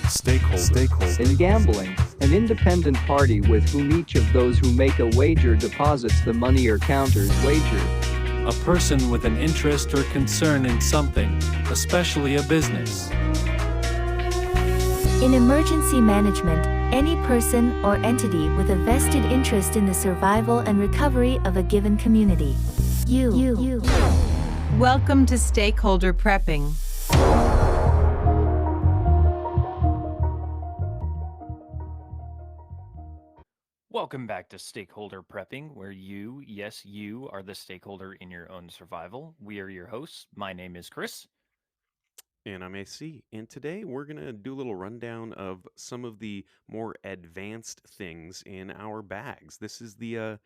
Stakeholder. In gambling, an independent party with whom each of those who make a wager deposits the money or counters wager. A person with an interest or concern in something, especially a business. In emergency management, any person or entity with a vested interest in the survival and recovery of a given community. You. Welcome to Stakeholder Prepping. Welcome back to Stakeholder Prepping, where you, yes, you are the stakeholder in your own survival. We are your hosts. My name is Chris. And I'm AC. And today we're going to do a little rundown of some of the more advanced things in our bags. This is the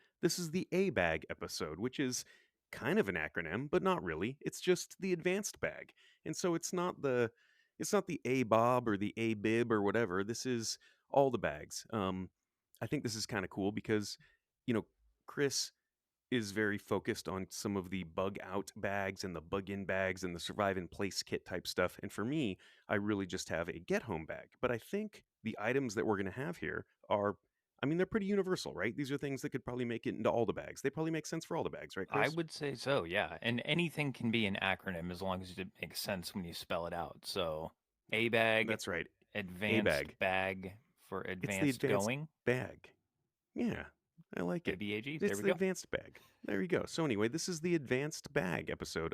A bag episode, which is kind of an acronym, but not really. It's just the advanced bag. And so it's not the A Bob or the A Bib or whatever. This is all the bags. I think this is kind of cool because, Chris is very focused on some of the bug out bags and the bug in bags and the survive in place kit type stuff. And for me, I really just have a get home bag. But I think the items that we're going to have here they're pretty universal, right? These are things that could probably make it into all the bags. They probably make sense for all the bags, right, I Chris? would say so, yeah. And anything can be an acronym as long as it makes sense when you spell it out. So, A bag. That's right. Advanced bag for advanced, it's the advanced going. bag. Yeah, I like it. ABAG. It's the advanced bag. There you go. So anyway, this is the advanced bag episode.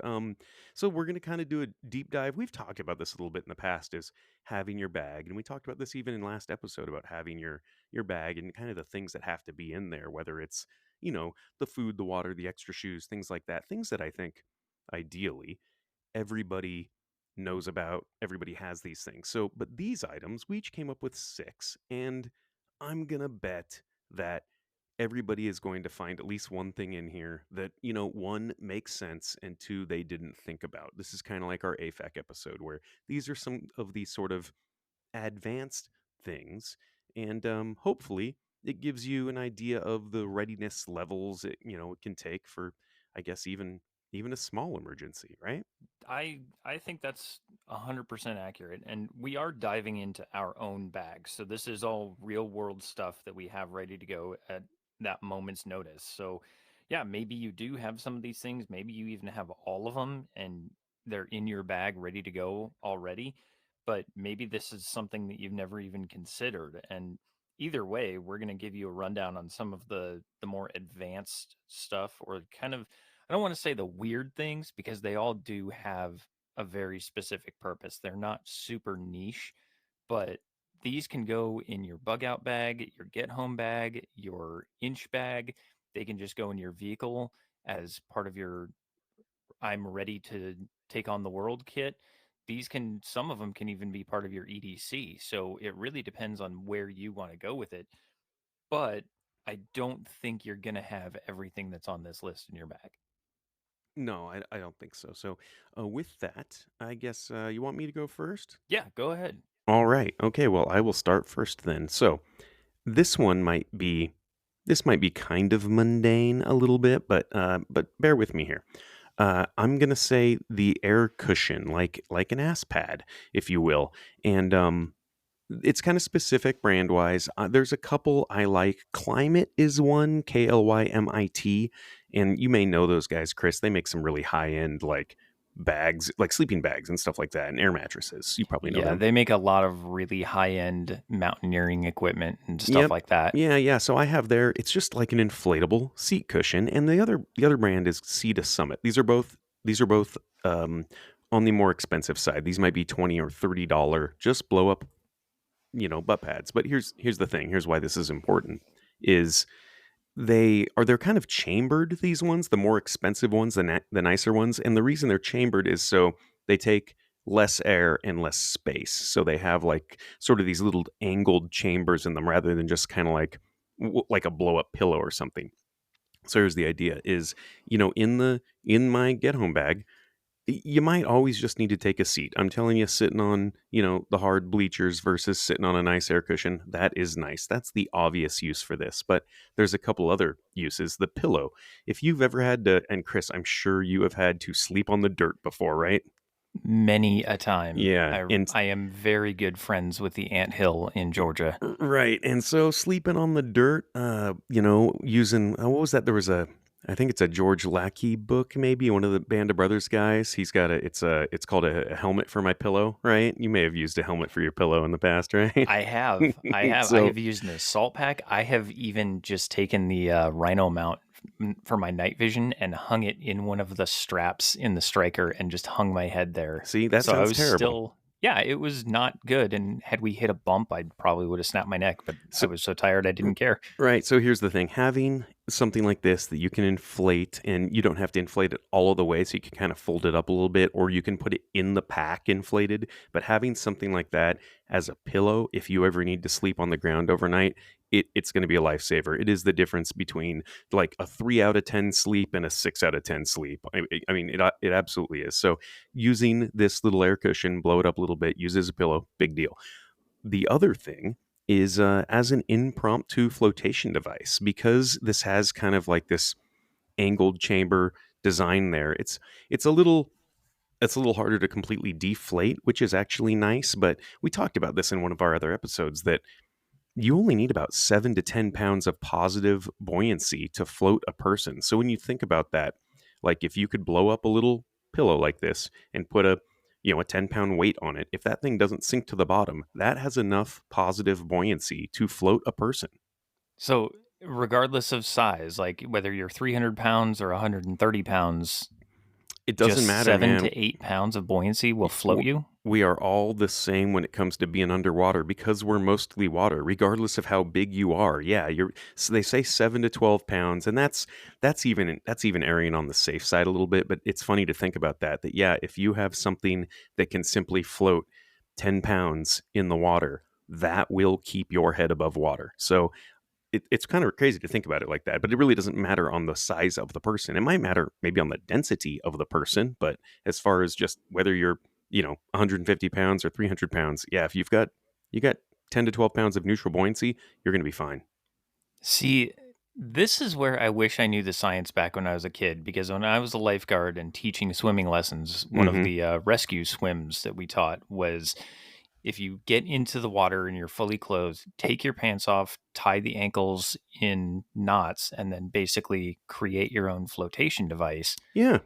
So we're going to kind of do a deep dive. We've talked about this a little bit in the past, is having your bag, and we talked about this even in last episode about having your bag and kind of the things that have to be in there, whether it's the food, the water, the extra shoes, things like that. Things that I think ideally everybody knows about. Everybody has these things. So, but these items, we each came up with 6, and I'm gonna bet that everybody is going to find at least one thing in here that, one, makes sense, and 2, they didn't think about. This is kind of like our AFAC episode, where these are some of these sort of advanced things, and hopefully it gives you an idea of the readiness levels it can take for, I guess, even a small emergency, right? I think that's 100% accurate, and we are diving into our own bags. So this is all real world stuff that we have ready to go at that moment's notice. So yeah, maybe you do have some of these things, maybe you even have all of them and they're in your bag ready to go already, but maybe this is something that you've never even considered. And either way, we're going to give you a rundown on some of the more advanced stuff, or kind of, I don't want to say the weird things, because they all do have a very specific purpose. They're not super niche, but these can go in your bug out bag, your get home bag, your inch bag. They can just go in your vehicle as part of your I'm ready to take on the world kit. Some of them can even be part of your EDC. So it really depends on where you want to go with it. But I don't think you're going to have everything that's on this list in your bag. No, I don't think so. So with that, I guess you want me to go first? Yeah, go ahead. All right. Okay, well, I will start first then. So this one might be kind of mundane a little bit, but bear with me here. I'm gonna say the air cushion, like an ass pad, if you will, and it's kind of specific brand wise. There's a couple I like. Climate is one, KLYMIT, and you may know those guys, Chris. They make some really high end bags, like sleeping bags and stuff like that, and air mattresses. You probably know them. They make a lot of really high end mountaineering equipment and stuff like that. Yeah. So I have it's just like an inflatable seat cushion, and the other brand is Sea to Summit. These are both on the more expensive side. These might be $20 or $30 just blow up butt pads. But here's the thing. Here's why this is important. Is they're kind of chambered, these ones, the more expensive ones, the nicer ones. And the reason they're chambered is so they take less air and less space. So they have like sort of these little angled chambers in them rather than just kind of like a blow up pillow or something. So here's the idea is, in my get home bag, you might always just need to take a seat. I'm telling you, sitting on, the hard bleachers versus sitting on a nice air cushion, that is nice. That's the obvious use for this. But there's a couple other uses. The pillow. If you've ever had to, and Chris, I'm sure you have had to sleep on the dirt before, right? Many a time. Yeah, and I am very good friends with the ant hill in Georgia. right, and so sleeping on the dirt, using what was that? There was I think it's a George Lackey book, maybe one of the Band of Brothers guys. He's got it's called a helmet for my pillow, right? You may have used a helmet for your pillow in the past, right? I So have used an assault pack. I have even just taken the Rhino mount for my night vision and hung it in one of the straps in the striker and just hung my head there. see, that So I sounds was terrible. still, yeah, it was not good. And had we hit a bump, I probably would have snapped my neck, but I So was so tired I didn't care. right. So here's the thing, having something like this that you can inflate, and you don't have to inflate it all of the way, so you can kind of fold it up a little bit, or you can put it in the pack inflated. But having something like that as a pillow, if you ever need to sleep on the ground overnight, it's going to be a lifesaver. It is the difference between like a 3 out of 10 sleep and a 6 out of 10 sleep. I mean, it absolutely is. So using this little air cushion, blow it up a little bit, use it as a pillow, big deal. The other thing is as an impromptu flotation device, because this has kind of like this angled chamber design there. It's a little harder to completely deflate, which is actually nice. But we talked about this in one of our other episodes that you only need about 7 to 10 pounds of positive buoyancy to float a person. So when you think about that, like if you could blow up a little pillow like this and put a 10-pound weight on it, if that thing doesn't sink to the bottom, that has enough positive buoyancy to float a person. So, regardless of size, like whether you're 300 pounds or 130 pounds, It doesn't just matter, seven man. to 8 pounds of buoyancy will float W- you. We are all the same when it comes to being underwater because we're mostly water, regardless of how big you are. Yeah, so they say 7 to 12 pounds, and that's even erring on the safe side a little bit. But it's funny to think about that. That yeah, if you have something that can simply float 10 pounds in the water, that will keep your head above water. So it's kind of crazy to think about it like that, but it really doesn't matter on the size of the person. It might matter maybe on the density of the person, but as far as just whether you're 150 pounds or 300 pounds, yeah, if you got 10 to 12 pounds of neutral buoyancy, you're going to be fine. See, this is where I wish I knew the science back when I was a kid, because when I was a lifeguard and teaching swimming lessons, one of Hmm. the rescue swims that we taught was if you get into the water and you're fully clothed, take your pants off, tie the ankles in knots, and then basically create your own flotation device. Yeah.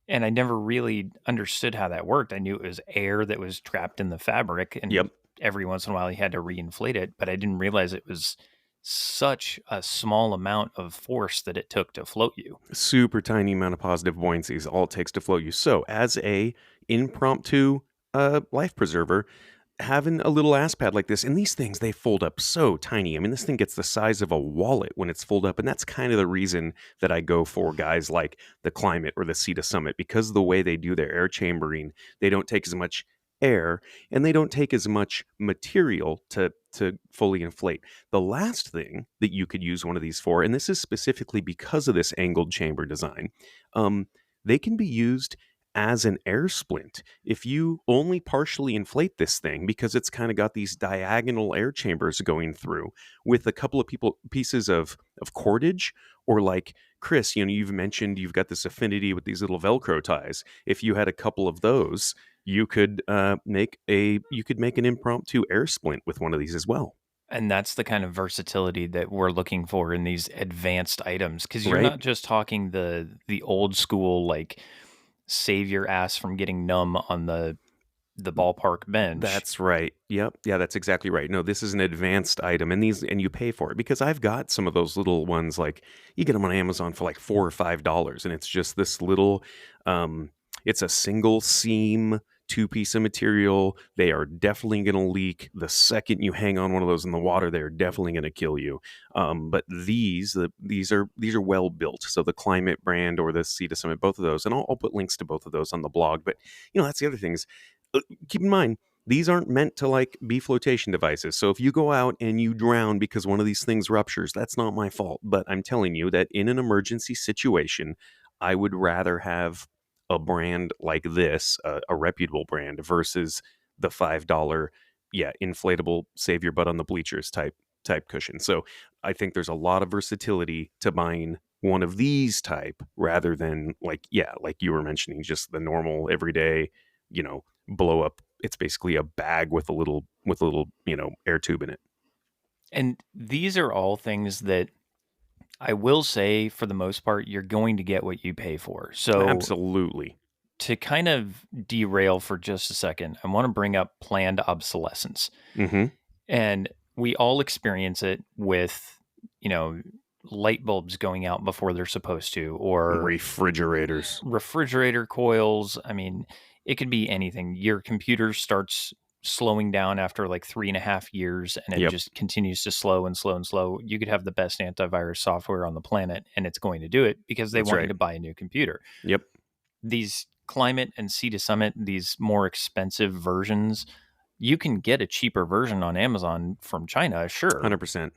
And I never really understood how that worked. I knew it was air that was trapped in the fabric, and Yep. every once in a while you had to reinflate it, but I didn't realize it was such a small amount of force that it took to float you. Super tiny amount of positive buoyancy is all it takes to float you. So as a impromptu life preserver, having a little ass pad like this, and these things, they fold up so tiny. I mean, this thing gets the size of a wallet when it's folded up, and that's kind of the reason that I go for guys like the Climate or the Sea to Summit, because of the way they do their air chambering, they don't take as much air and they don't take as much material to fully inflate. The last thing that you could use one of these for, and this is specifically because of this angled chamber design, um, they can be used as an air splint. If you only partially inflate this thing, because it's kind of got these diagonal air chambers going through with a couple of pieces of cordage, or like Chris, you've mentioned you've got this affinity with these little Velcro ties. If you had a couple of those, you could make an impromptu air splint with one of these as well. And that's the kind of versatility that we're looking for in these advanced items, because you're Right? not just talking the old school, like, save your ass from getting numb on the ballpark bench. That's right. Yep. Yeah, that's exactly right. No, this is an advanced item, and you pay for it, because I've got some of those little ones, like you get them on Amazon for like $4 or $5, and it's just this little it's a single seam two-piece of material. They are definitely going to leak the second you hang on one of those in the water. They're definitely going to kill you. But these are well built. So the Climate brand or the Sea to Summit, both of those, and I'll put links to both of those on the blog. But that's the other thing is, keep in mind, these aren't meant to like be flotation devices. So if you go out and you drown because one of these things ruptures, that's not my fault. But I'm telling you that in an emergency situation, I would rather have a brand like this, a reputable brand, versus the $5, yeah, inflatable, save your butt on the bleachers type cushion. So I think there's a lot of versatility to buying one of these type rather than like you were mentioning, just the normal everyday blow up. It's basically a bag with a little air tube in it. And these are all things that I will say, for the most part, you're going to get what you pay for. So Absolutely. to kind of derail for just a second, I want to bring up planned obsolescence. Mm-hmm. And we all experience it with, light bulbs going out before they're supposed to, or Refrigerators. refrigerator coils. I mean, it could be anything. Your computer starts slowing down after like 3.5 years and it Yep. just continues to slow and slow and slow. You could have the best antivirus software on the planet and it's going to do it because they That's want you right. to buy a new computer. Yep. These Climate and Sea to Summit, these more expensive versions, you can get a cheaper version on Amazon from China, sure, 100%.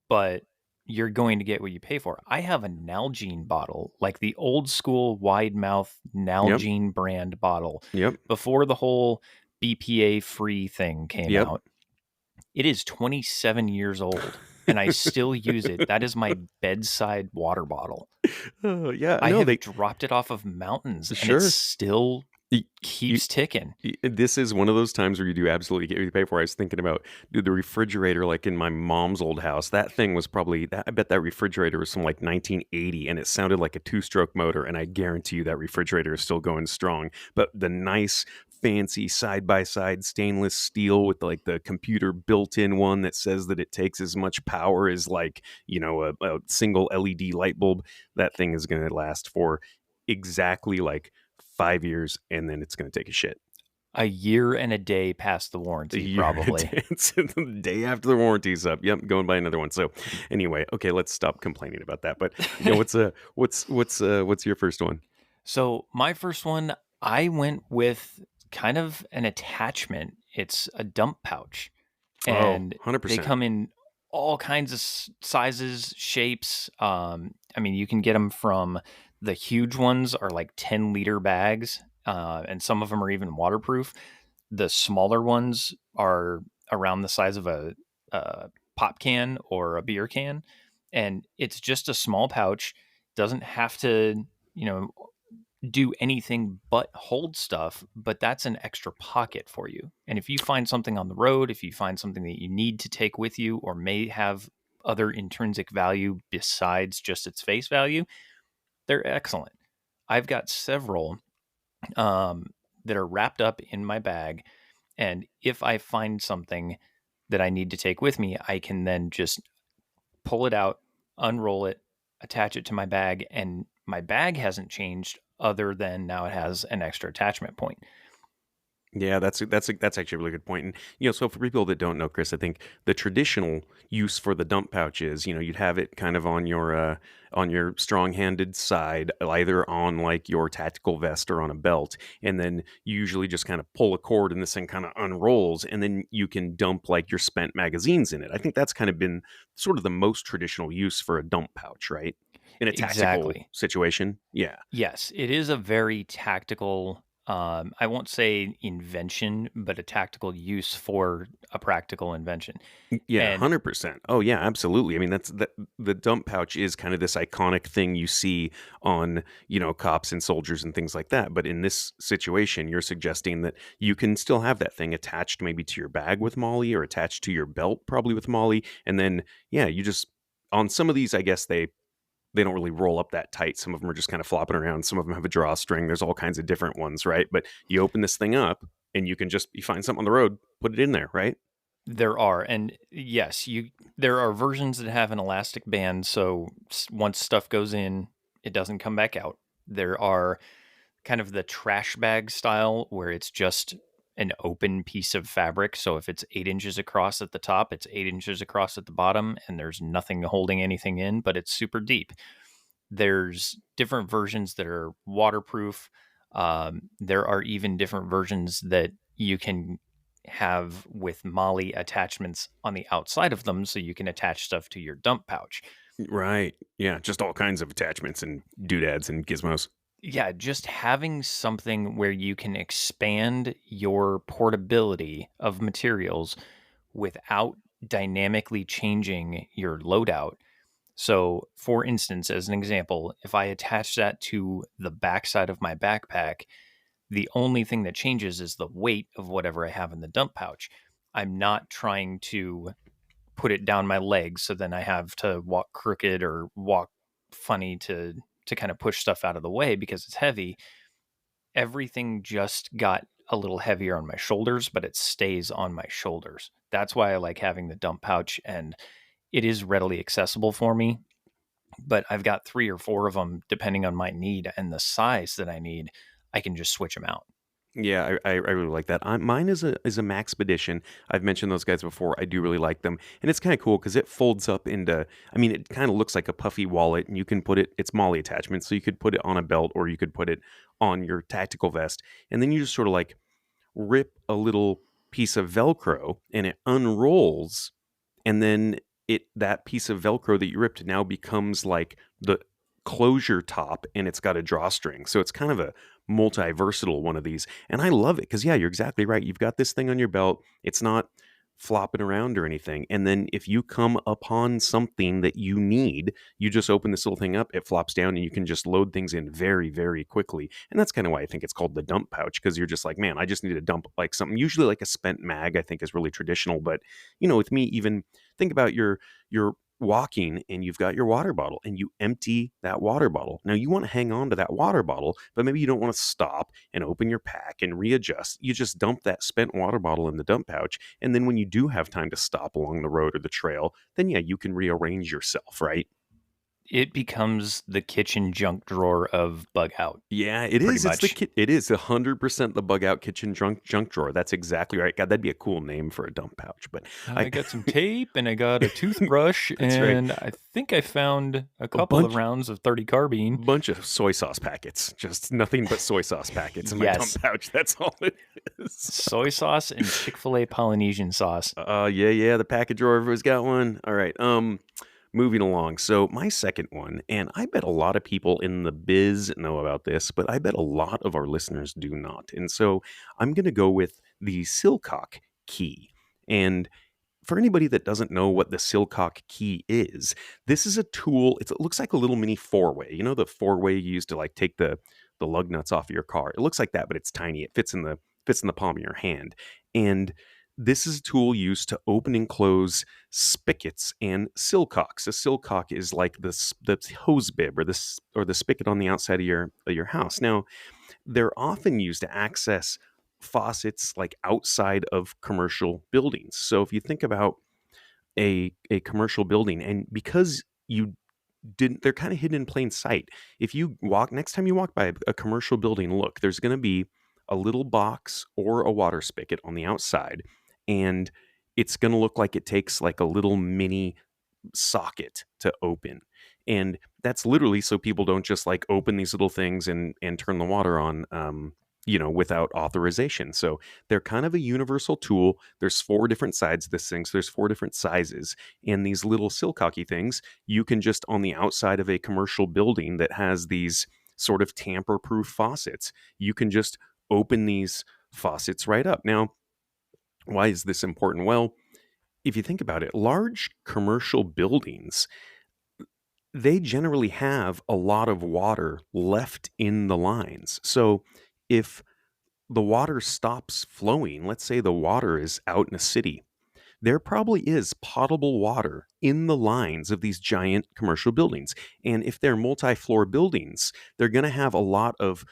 but you're going to get what you pay for. I have a Nalgene bottle, like the old school wide mouth Nalgene brand bottle. Yep. Before the whole BPA free thing came Yep. out. It is 27 years old and I still use it. That is my bedside water bottle. Yeah. I No, have they dropped it off of mountains and Sure. it still y- keeps ticking. This is one of those times where you do absolutely get what you pay for. I was thinking about, dude, the refrigerator, like in my mom's old house, that thing was probably, I bet that refrigerator was from like 1980 and it sounded like a 2-stroke motor. And I guarantee you that refrigerator is still going strong. But the nice, fancy side-by-side stainless steel with like the computer built-in one that says that it takes as much power as like, a single LED light bulb, that thing is going to last for exactly like 5 years, and then it's going to take a shit. A year and a day past the warranty, probably. It's the day after the warranty's up. Yep, going by another one. So, anyway, okay, let's stop complaining about that. But what's your first one? So my first one, I went with kind of an attachment. It's a dump pouch, and 100%. they come in all kinds of sizes, shapes. I mean, you can get them from the huge ones are like 10-liter bags, and some of them are even waterproof. The smaller ones are around the size of a pop can or a beer can, and it's just a small pouch. Doesn't have to, do anything but hold stuff, but that's an extra pocket for you. And if you find something on the road, if you find something that you need to take with you or may have other intrinsic value besides just its face value, they're excellent. I've got several that are wrapped up in my bag. And if I find something that I need to take with me, I can then just pull it out, unroll it, attach it to my bag, and my bag hasn't changed other than now it has an extra attachment point. Yeah, that's actually a really good point. And so for people that don't know, Chris, I think the traditional use for the dump pouch is, you'd have it kind of on your strong-handed side, either on like your tactical vest or on a belt, and then you usually just kind of pull a cord and this thing kind of unrolls, and then you can dump like your spent magazines in it. I think that's kind of been sort of the most traditional use for a dump pouch, right? In a tactical situation. Yeah. Yes, it is a very tactical, I won't say invention, but a tactical use for a practical invention. Yeah, And 100%. Oh yeah, absolutely. I mean, the dump pouch is kind of this iconic thing you see on, cops and soldiers and things like that. But in this situation, you're suggesting that you can still have that thing attached maybe to your bag with Molly or attached to your belt probably with Molly. And then, yeah, you just, on some of these, I guess they don't really roll up that tight. Some of them are just kind of flopping around. Some of them have a drawstring. There's all kinds of different ones, right? But you open this thing up and you find something on the road, put it in there, right? there are, and yes, there are versions that have an elastic band, so once stuff goes in, it doesn't come back out. There are kind of the trash bag style where it's just an open piece of fabric. So if it's 8 inches across at the top, it's 8 inches across at the bottom, and there's nothing holding anything in, but it's super deep. There's different versions that are waterproof. There are even different versions that you can have with Molly attachments on the outside of them so you can attach stuff to your dump pouch. Right. Yeah. Just all kinds of attachments and doodads and gizmos. Yeah, just having something where you can expand your portability of materials without dynamically changing your loadout. So, for instance, as an example, if I attach that to the backside of my backpack, The only thing that changes is the weight of whatever I have in the dump pouch. I'm not trying to put it down my legs so then I have to walk crooked or walk funny to kind of push stuff out of the way because it's heavy. Everything just got a little heavier on my shoulders, but it stays on my shoulders. That's why I like having the dump pouch, and it is readily accessible for me. But I've got 3 or 4 of them depending on my need and the size that I need. I can just switch them out. Yeah, I really like that. Mine is a Maxpedition. I've mentioned those guys before. I do really like them, and it's kind of cool because it folds up into. I mean, it kind of looks like a puffy wallet, and you can put it. It's MOLLE attachment, so you could put it on a belt or you could put it on your tactical vest, and then you just sort of like rip a little piece of Velcro, and it unrolls, and then that piece of Velcro that you ripped now becomes like the closure top, and it's got a drawstring. So it's kind of a multi-versatile one of these. And I love it because, yeah, you're exactly right. You've got this thing on your belt. It's not flopping around or anything. And then if you come upon something that you need, you just open this little thing up, it flops down, and you can just load things in very, very quickly. And that's kind of why I think it's called the dump pouch, because you're just like, man, I just need to dump like something. Usually like a spent mag, I think is really traditional. But, with me, even think about your walking and you've got your water bottle and you empty that water bottle. Now you want to hang on to that water bottle, but maybe you don't want to stop and open your pack and readjust. You just dump that spent water bottle in the dump pouch. And then when you do have time to stop along the road or the trail, then yeah, you can rearrange yourself, right? It becomes the kitchen junk drawer of bug out. Yeah, it Pretty is. It's much. it is 100% the bug out kitchen junk drawer. That's exactly right. God, that'd be a cool name for a dump pouch. But I got some tape and I got a toothbrush That's right. and I think I found a couple bunch- of rounds of 30 carbine. bunch of soy sauce packets, just nothing but soy sauce packets in my Yes. dump pouch. That's all it is. Soy sauce and Chick-fil-A Polynesian sauce. Yeah, the packet drawer, everyone's got one. All right, moving along. So my second one, and I bet a lot of people in the biz know about this, but I bet a lot of our listeners do not. And so I'm going to go with the Silcock key. And for anybody that doesn't know what the Silcock key is, this is a tool. It looks like a little mini four-way. You know the four-way you use to like take the lug nuts off of your car. It looks like that, but it's tiny. It fits in the palm of your hand. And this is a tool used to open and close spigots and sillcocks. A sillcock is like the hose bib or the spigot on the outside of your house. Now, they're often used to access faucets like outside of commercial buildings. So if you think about a commercial building, and because you didn't, they're kind of hidden in plain sight. If you walk next time you walk by a commercial building, look, there's going to be a little box or a water spigot on the outside, and it's going to look like it takes like a little mini socket to open. And that's literally so people don't just like open these little things and turn the water on without authorization. So they're kind of a universal tool. There's 4 different sides of this thing, so there's 4 different sizes. And these little silcocky things, you can just on the outside of a commercial building that has these sort of tamper-proof faucets, you can just open these faucets right up. Now, why is this important? Well, if you think about it, large commercial buildings, they generally have a lot of water left in the lines. So if the water stops flowing, let's say the water is out in a city, there probably is potable water in the lines of these giant commercial buildings. And if they're multi-floor buildings, they're going to have a lot of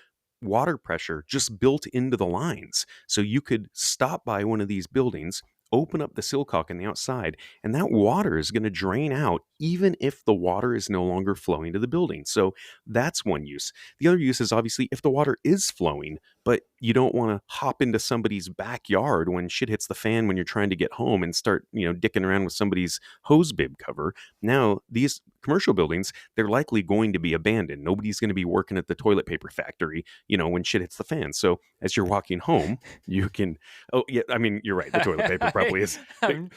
water pressure just built into the lines. So you could stop by one of these buildings, open up the sillcock on the outside, and that water is going to drain out even if the water is no longer flowing to the building. So that's one use. The other use is obviously if the water is flowing, but you don't want to hop into somebody's backyard when shit hits the fan when you're trying to get home and start, dicking around with somebody's hose bib cover. Now, these commercial buildings, they're likely going to be abandoned. Nobody's going to be working at the toilet paper factory, when shit hits the fan. So as you're walking home, you can, oh yeah, I mean, you're right. The toilet paper probably is,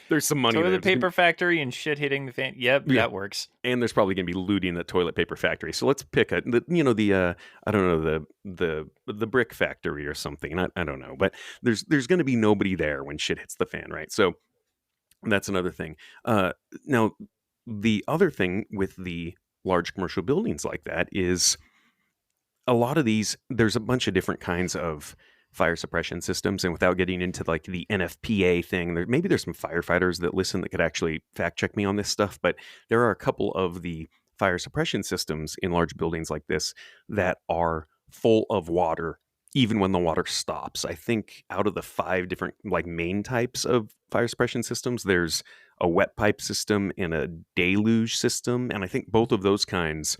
there's some money there. Toilet paper factory and shit hitting the fan. Yep, Yeah. that works. And there's probably going to be looting at the toilet paper factory. So let's pick I don't know, the brick factory or something. I don't know, but there's going to be nobody there when shit hits the fan, right? So that's another thing. Now, the other thing with the large commercial buildings like that is a lot of these, there's a bunch of different kinds of fire suppression systems, and without getting into like the NFPA thing, maybe there's some firefighters that listen that could actually fact check me on this stuff, but there are a couple of the fire suppression systems in large buildings like this that are full of water even when the water stops. I think out of the 5 different like main types of fire suppression systems, there's a wet pipe system and a deluge system, and I think both of those kinds,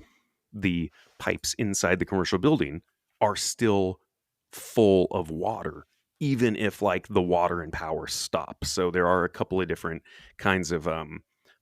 the pipes inside the commercial building are still full of water, even if like the water and power stop. So there are a couple of different kinds of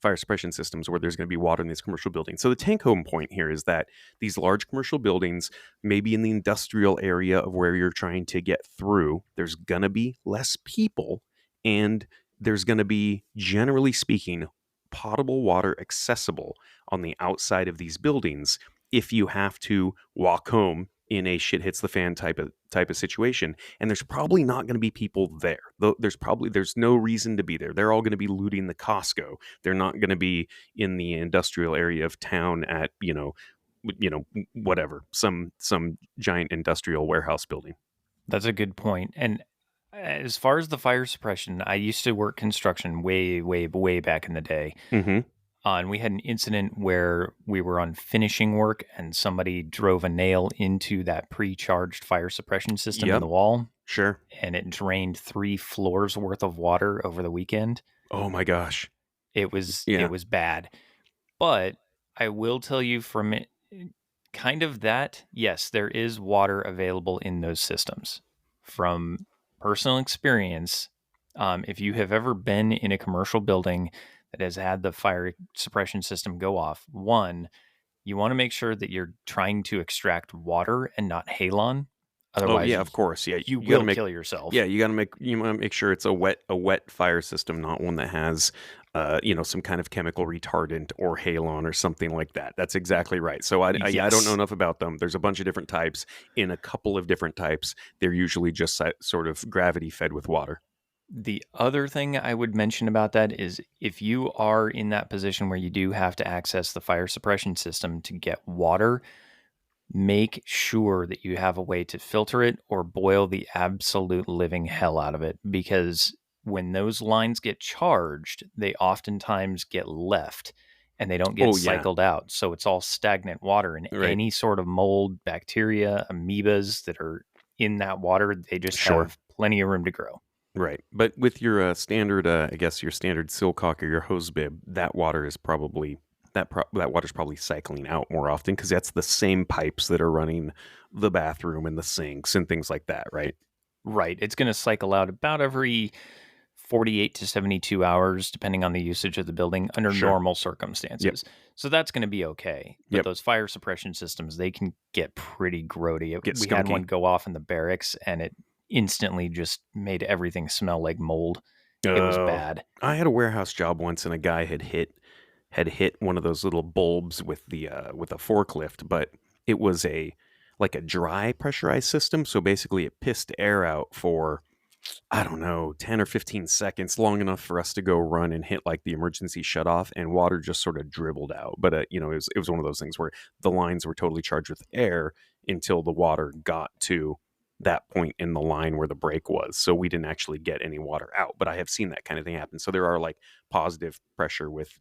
fire suppression systems where there's going to be water in these commercial buildings. So the take home point here is that these large commercial buildings, maybe in the industrial area of where you're trying to get through, there's going to be less people, and there's going to be, generally speaking, potable water accessible on the outside of these buildings if you have to walk home in a shit hits the fan type of situation. And there's probably not going to be people there. There's no reason to be there. They're all going to be looting the Costco. They're not going to be in the industrial area of town at whatever, some giant industrial warehouse building. That's a good point. And as far as the fire suppression, I used to work construction way, way, way back in the day. Mm-hmm. And we had an incident where we were on finishing work and somebody drove a nail into that pre-charged fire suppression system in the wall. Sure. And it drained 3 floors worth of water over the weekend. Oh my gosh. It was bad. But I will tell you from it, kind of that, yes, there is water available in those systems. From personal experience, if you have ever been in a commercial building that has had the fire suppression system go off, one, you want to make sure that you're trying to extract water and not halon. Otherwise, of course. Yeah, you will kill yourself. Yeah, you want to make sure it's a wet fire system, not one that has some kind of chemical retardant or halon or something like that. That's exactly right. So I don't know enough about them. There's a bunch of different types. In a couple of different types, they're usually just sort of gravity fed with water. The other thing I would mention about that is if you are in that position where you do have to access the fire suppression system to get water, make sure that you have a way to filter it or boil the absolute living hell out of it, because when those lines get charged, they oftentimes get left and they don't get cycled out. So it's all stagnant water, and any sort of mold, bacteria, amoebas that are in that water, they just have plenty of room to grow. Right. But with your standard, I guess your standard Silcock or your hose bib, that water is probably that water's probably cycling out more often because that's the same pipes that are running the bathroom and the sinks and things like that, right? Right. It's going to cycle out about every 48 to 72 hours, depending on the usage of the building under normal circumstances. Yep. So that's going to be okay. But those fire suppression systems, they can get pretty grody. We had one go off in the barracks, and it instantly just made everything smell like mold. It was bad. I had a warehouse job once, and a guy had hit one of those little bulbs with a forklift, but it was like a dry pressurized system. So basically, it pissed air out for, I don't know, 10 or 15 seconds, long enough for us to go run and hit like the emergency shutoff, and water just sort of dribbled out. But it was one of those things where the lines were totally charged with air until the water got to that point in the line where the break was. So we didn't actually get any water out. But I have seen that kind of thing happen. So there are like positive pressure with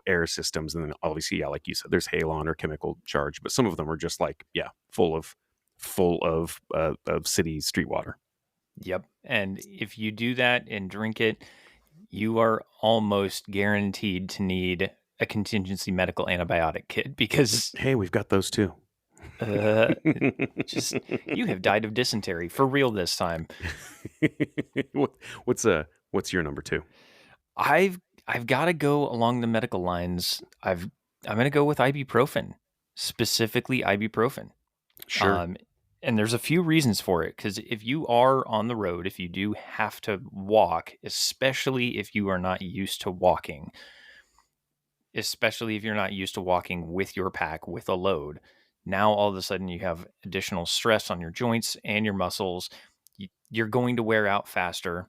air systems, and then obviously, like you said, there's halon or chemical charge, but some of them are just like, full of city street water. Yep. And if you do that and drink it, you are almost guaranteed to need a contingency medical antibiotic kit, because hey, we've got those too. Just you have died of dysentery for real this time. What's your number 2? I've got to go along the medical lines. I'm going to go with ibuprofen, specifically ibuprofen. Sure. And there's a few reasons for it, because if you are on the road, if you do have to walk, especially if you are not used to walking, with your pack, with a load, now all of a sudden you have additional stress on your joints and your muscles. You're going to wear out faster.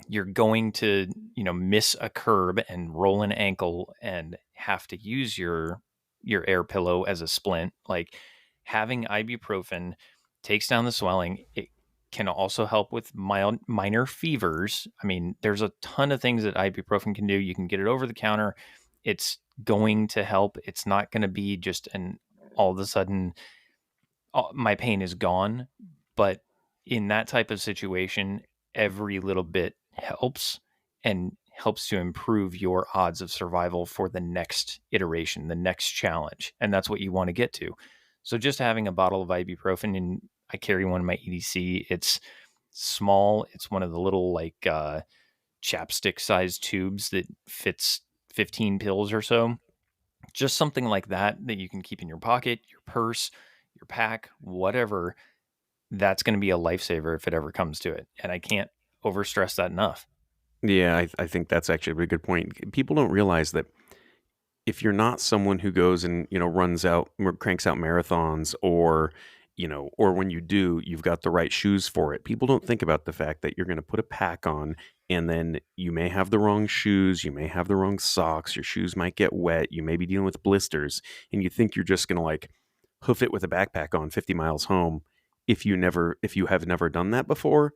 You're going to, miss a curb and roll an ankle and have to use your air pillow as a splint. Like, having ibuprofen takes down the swelling. It can also help with minor fevers. I mean, there's a ton of things that ibuprofen can do. You can get it over the counter. It's going to help. It's not going to be just an all of a sudden my pain is gone. But in that type of situation, every little bit helps and helps to improve your odds of survival for the next iteration, the next challenge. And that's what you want to get to. So just having a bottle of ibuprofen, and I carry one in my EDC, it's small. It's one of the little like chapstick sized tubes that fits 15 pills or so. Just something like that that you can keep in your pocket, your purse, your pack, whatever. That's going to be a lifesaver if it ever comes to it. And I can't overstress that enough. Yeah, I think that's actually a really good point. People don't realize that if you're not someone who goes and runs out or cranks out marathons, or or when you do, you've got the right shoes for it. People don't think about the fact that you're going to put a pack on, and then you may have the wrong shoes, you may have the wrong socks, your shoes might get wet, you may be dealing with blisters, and you think you're just going to like hoof it with a backpack on 50 miles home. If you have never done that before,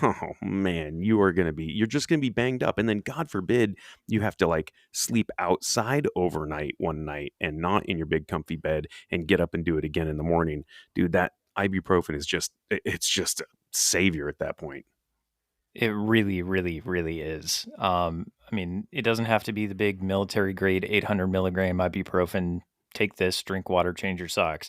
oh man, you're just going to be banged up. And then God forbid you have to like sleep outside overnight one night and not in your big comfy bed and get up and do it again in the morning. Dude, that ibuprofen is it's just a savior at that point. It really, really, really is. I mean, it doesn't have to be the big military grade 800 milligram ibuprofen. Take this, drink water, change your socks,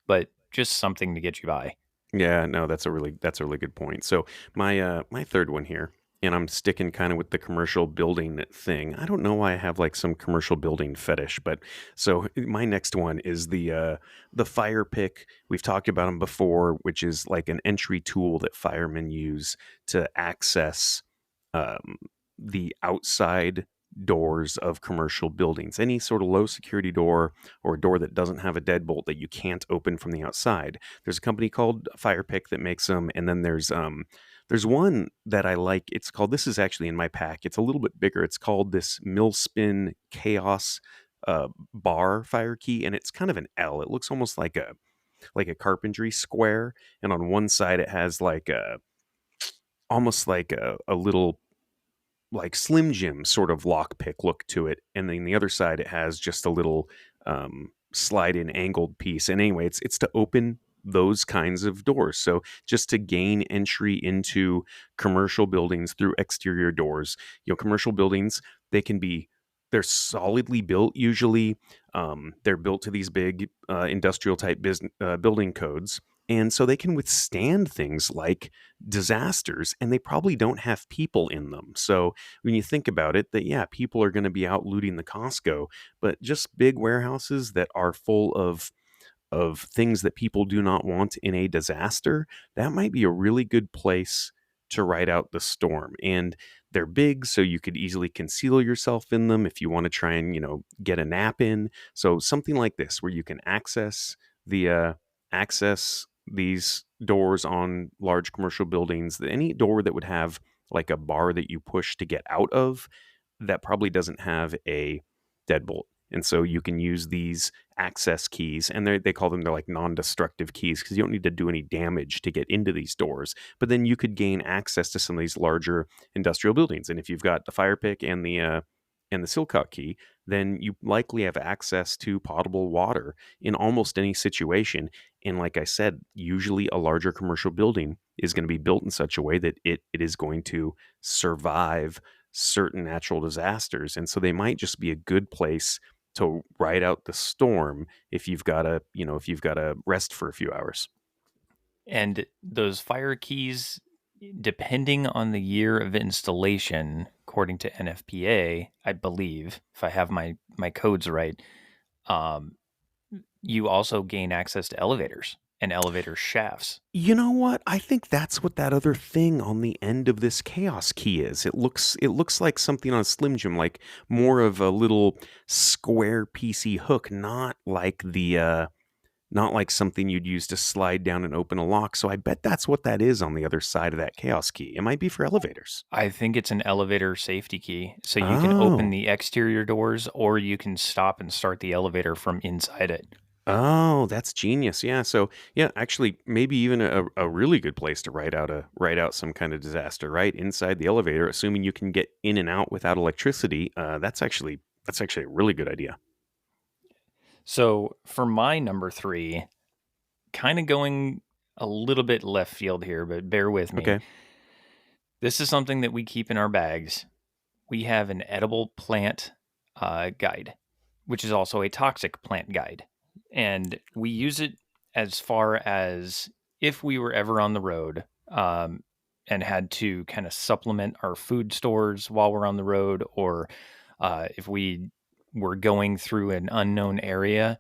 but just something to get you by. Yeah, no, that's a really good point. So my third one here, and I'm sticking kind of with the commercial building thing. I don't know why I have like some commercial building fetish, but so my next one is the fire pick. We've talked about them before, which is like an entry tool that firemen use to access um, the outside doors of commercial buildings. Any sort of low security door or a door that doesn't have a deadbolt that you can't open from the outside. There's a company called Firepick that makes them, and then there's one that I like. It's called, this is actually in my pack. It's a little bit bigger. It's called this Millspin Chaos bar fire key, and it's kind of an L. It looks almost like a carpentry square, and on one side it has like a almost like a little like Slim Jim sort of lockpick look to it, and then the other side it has just a little slide in angled piece. And anyway, it's to open those kinds of doors. So just to gain entry into commercial buildings through exterior doors. Commercial buildings, they're solidly built usually. They're built to these big industrial type building codes. And so they can withstand things like disasters, and they probably don't have people in them. So when you think about it, that yeah, people are going to be out looting the Costco, but just big warehouses that are full of things that people do not want in a disaster, that might be a really good place to ride out the storm. And they're big, so you could easily conceal yourself in them if you want to try and get a nap in. So something like this, where you can access these doors on large commercial buildings, any door that would have like a bar that you push to get out of, that probably doesn't have a deadbolt. And so you can use these access keys, and they call them, they're like non-destructive keys, because you don't need to do any damage to get into these doors. But then you could gain access to some of these larger industrial buildings. And if you've got the fire pick and the Silcock key, then you likely have access to potable water in almost any situation. And like I said, usually a larger commercial building is going to be built in such a way that it is going to survive certain natural disasters. And so they might just be a good place to ride out the storm if you've got to rest for a few hours. And those fire keys, depending on the year of installation, according to NFPA, I believe, if I have my codes right, you also gain access to elevators and elevator shafts. You know what? I think that's what that other thing on the end of this chaos key is. It looks like something on a Slim Jim, like more of a little square PC hook, not like something you'd use to slide down and open a lock. So I bet that's what that is on the other side of that chaos key. It might be for elevators. I think it's an elevator safety key. So you can open Oh. the exterior doors, or you can stop and start the elevator from inside it. Oh, that's genius. Yeah. So yeah, actually, maybe even a really good place to write out some kind of disaster, right? Inside the elevator, assuming you can get in and out without electricity. That's actually a really good idea. So for my number three, kind of going a little bit left field here, but bear with me. Okay. This is something that we keep in our bags. We have an edible plant guide, which is also a toxic plant guide. And we use it as far as if we were ever on the road and had to kind of supplement our food stores while we're on the road, or if we were going through an unknown area,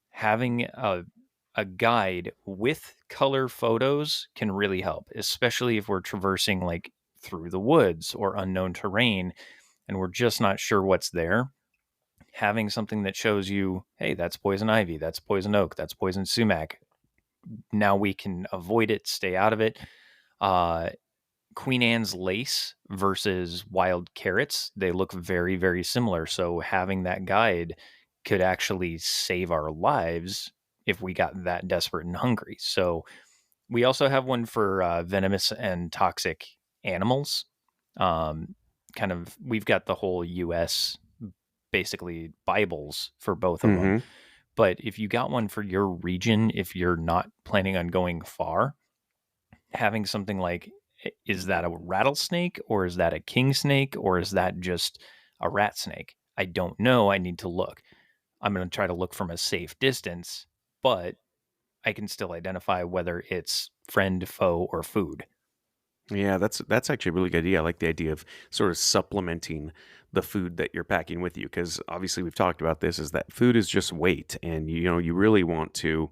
having a guide with color photos can really help, especially if we're traversing like through the woods or unknown terrain and we're just not sure what's there. Having something that shows you, hey, that's poison ivy, that's poison oak, that's poison sumac. Now we can avoid it, stay out of it. Uh, Queen Anne's lace versus wild carrots, they look very, very similar. So having that guide could actually save our lives if we got that desperate and hungry. So we also have one for venomous and toxic animals. Um, Kind of, we've got the whole U.S. basically Bibles for both of them. Mm-hmm. But if you got one for your region, if you're not planning on going far, having something like, is that a rattlesnake or is that a king snake or is that just a rat snake? I don't know. I need to look. I'm going to try to look from a safe distance, but I can still identify whether it's friend, foe, or food. Yeah, that's actually a really good idea. I like the idea of sort of supplementing the food that you're packing with you, because obviously we've talked about this, is that food is just weight, and you really want to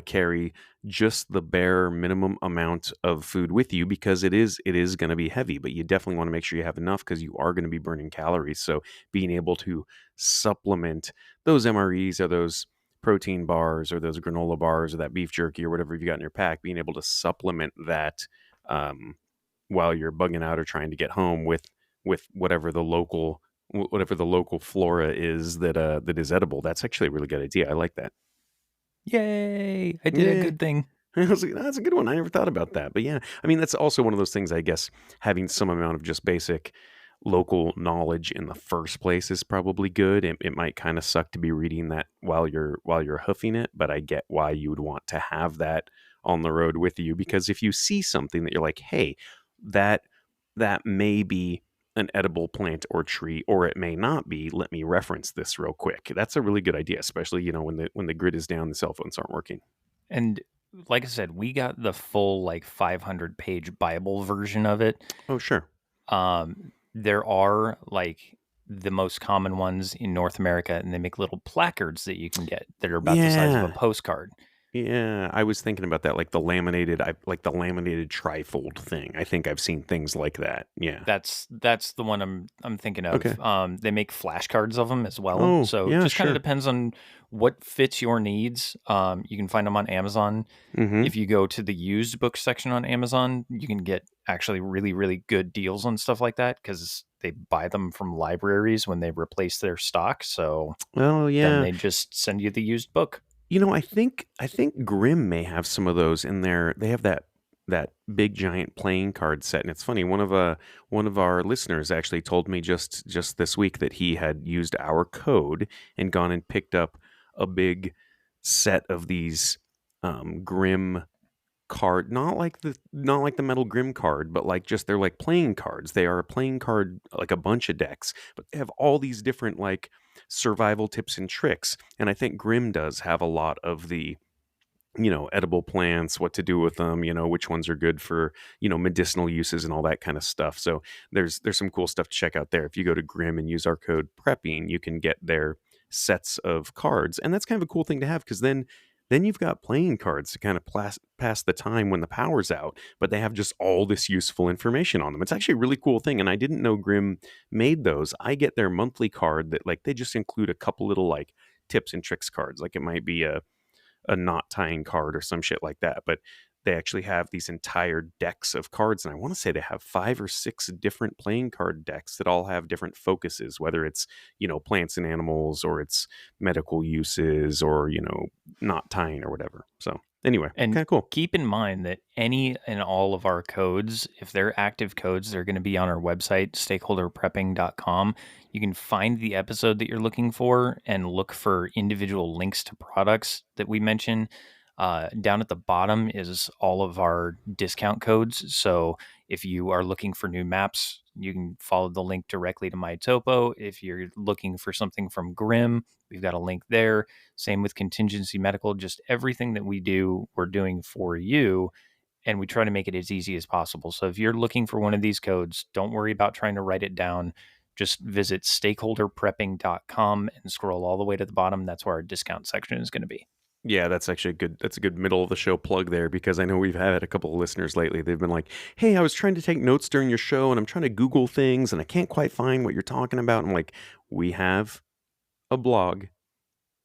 carry just the bare minimum amount of food with you, because it is going to be heavy, but you definitely want to make sure you have enough because you are going to be burning calories. So being able to supplement those MREs or those protein bars or those granola bars or that beef jerky or whatever you've got in your pack, being able to supplement that um, while you're bugging out or trying to get home with whatever the local flora is that is edible. That's actually a really good idea. I like that. Yay! I did a Yeah. good thing. That's a good one. I never thought about that. But yeah, I mean, that's also one of those things, I guess, having some amount of just basic local knowledge in the first place is probably good. It might kind of suck to be reading that while you're hoofing it, but I get why you would want to have that on the road with you, because if you see something that you're like, hey, that that may be an edible plant or tree, or it may not be, let me reference this real quick. That's a really good idea, especially when the grid is down, the cell phones aren't working. And like I said, we got the full like 500-page Bible version of it. Oh, sure. There are like the most common ones in North America, and they make little placards that you can get that are about the size of a Yeah. postcard. Yeah, I was thinking about that, like the laminated trifold thing. I think I've seen things like that. Yeah. That's the one I'm thinking of. Okay. They make flashcards of them as well. Oh, So yeah, just kind of sure. depends on what fits your needs. You can find them on Amazon. Mm-hmm. If you go to the used book section on Amazon, you can get actually really, really good deals on stuff like that because they buy them from libraries when they replace their stock. So Well, then yeah. they just send you the used book. I think Grimm may have some of those in there. They have that big giant playing card set, and it's funny. One of our listeners actually told me just this week that he had used our code and gone and picked up a big set of these Grimm card, not like the metal Grim card, but like just they're like playing cards. They are a playing card, like a bunch of decks, but they have all these different like survival tips and tricks. And I think Grim does have a lot of the edible plants, what to do with them, which ones are good for medicinal uses and all that kind of stuff. So there's some cool stuff to check out there. If you go to Grim and use our code prepping, you can get their sets of cards, and that's kind of a cool thing to have, because then you've got playing cards to kind of pass the time when the power's out, but they have just all this useful information on them. It's actually a really cool thing, and I didn't know Grim made those. I get their monthly card that like they just include a couple little like tips and tricks cards, like it might be a knot tying card or some shit like that. But they actually have these entire decks of cards, and I want to say they have 5 or 6 different playing card decks that all have different focuses, whether it's, plants and animals, or it's medical uses, or, not tying or whatever. So anyway, And kind of cool. keep in mind that any and all of our codes, if they're active codes, they're going to be on our website, stakeholderprepping.com. You can find the episode that you're looking for and look for individual links to products that we mention. Down at the bottom is all of our discount codes. So if you are looking for new maps, you can follow the link directly to MyTopo. If you're looking for something from Grim, we've got a link there. Same with Contingency Medical. Just everything that we do, we're doing for you, and we try to make it as easy as possible. So if you're looking for one of these codes, don't worry about trying to write it down. Just visit stakeholderprepping.com and scroll all the way to the bottom. That's where our discount section is going to be. Yeah, that's actually that's a good middle of the show plug there, because I know we've had a couple of listeners lately. They've been like, "Hey, I was trying to take notes during your show and I'm trying to Google things and I can't quite find what you're talking about." I'm like, "We have a blog,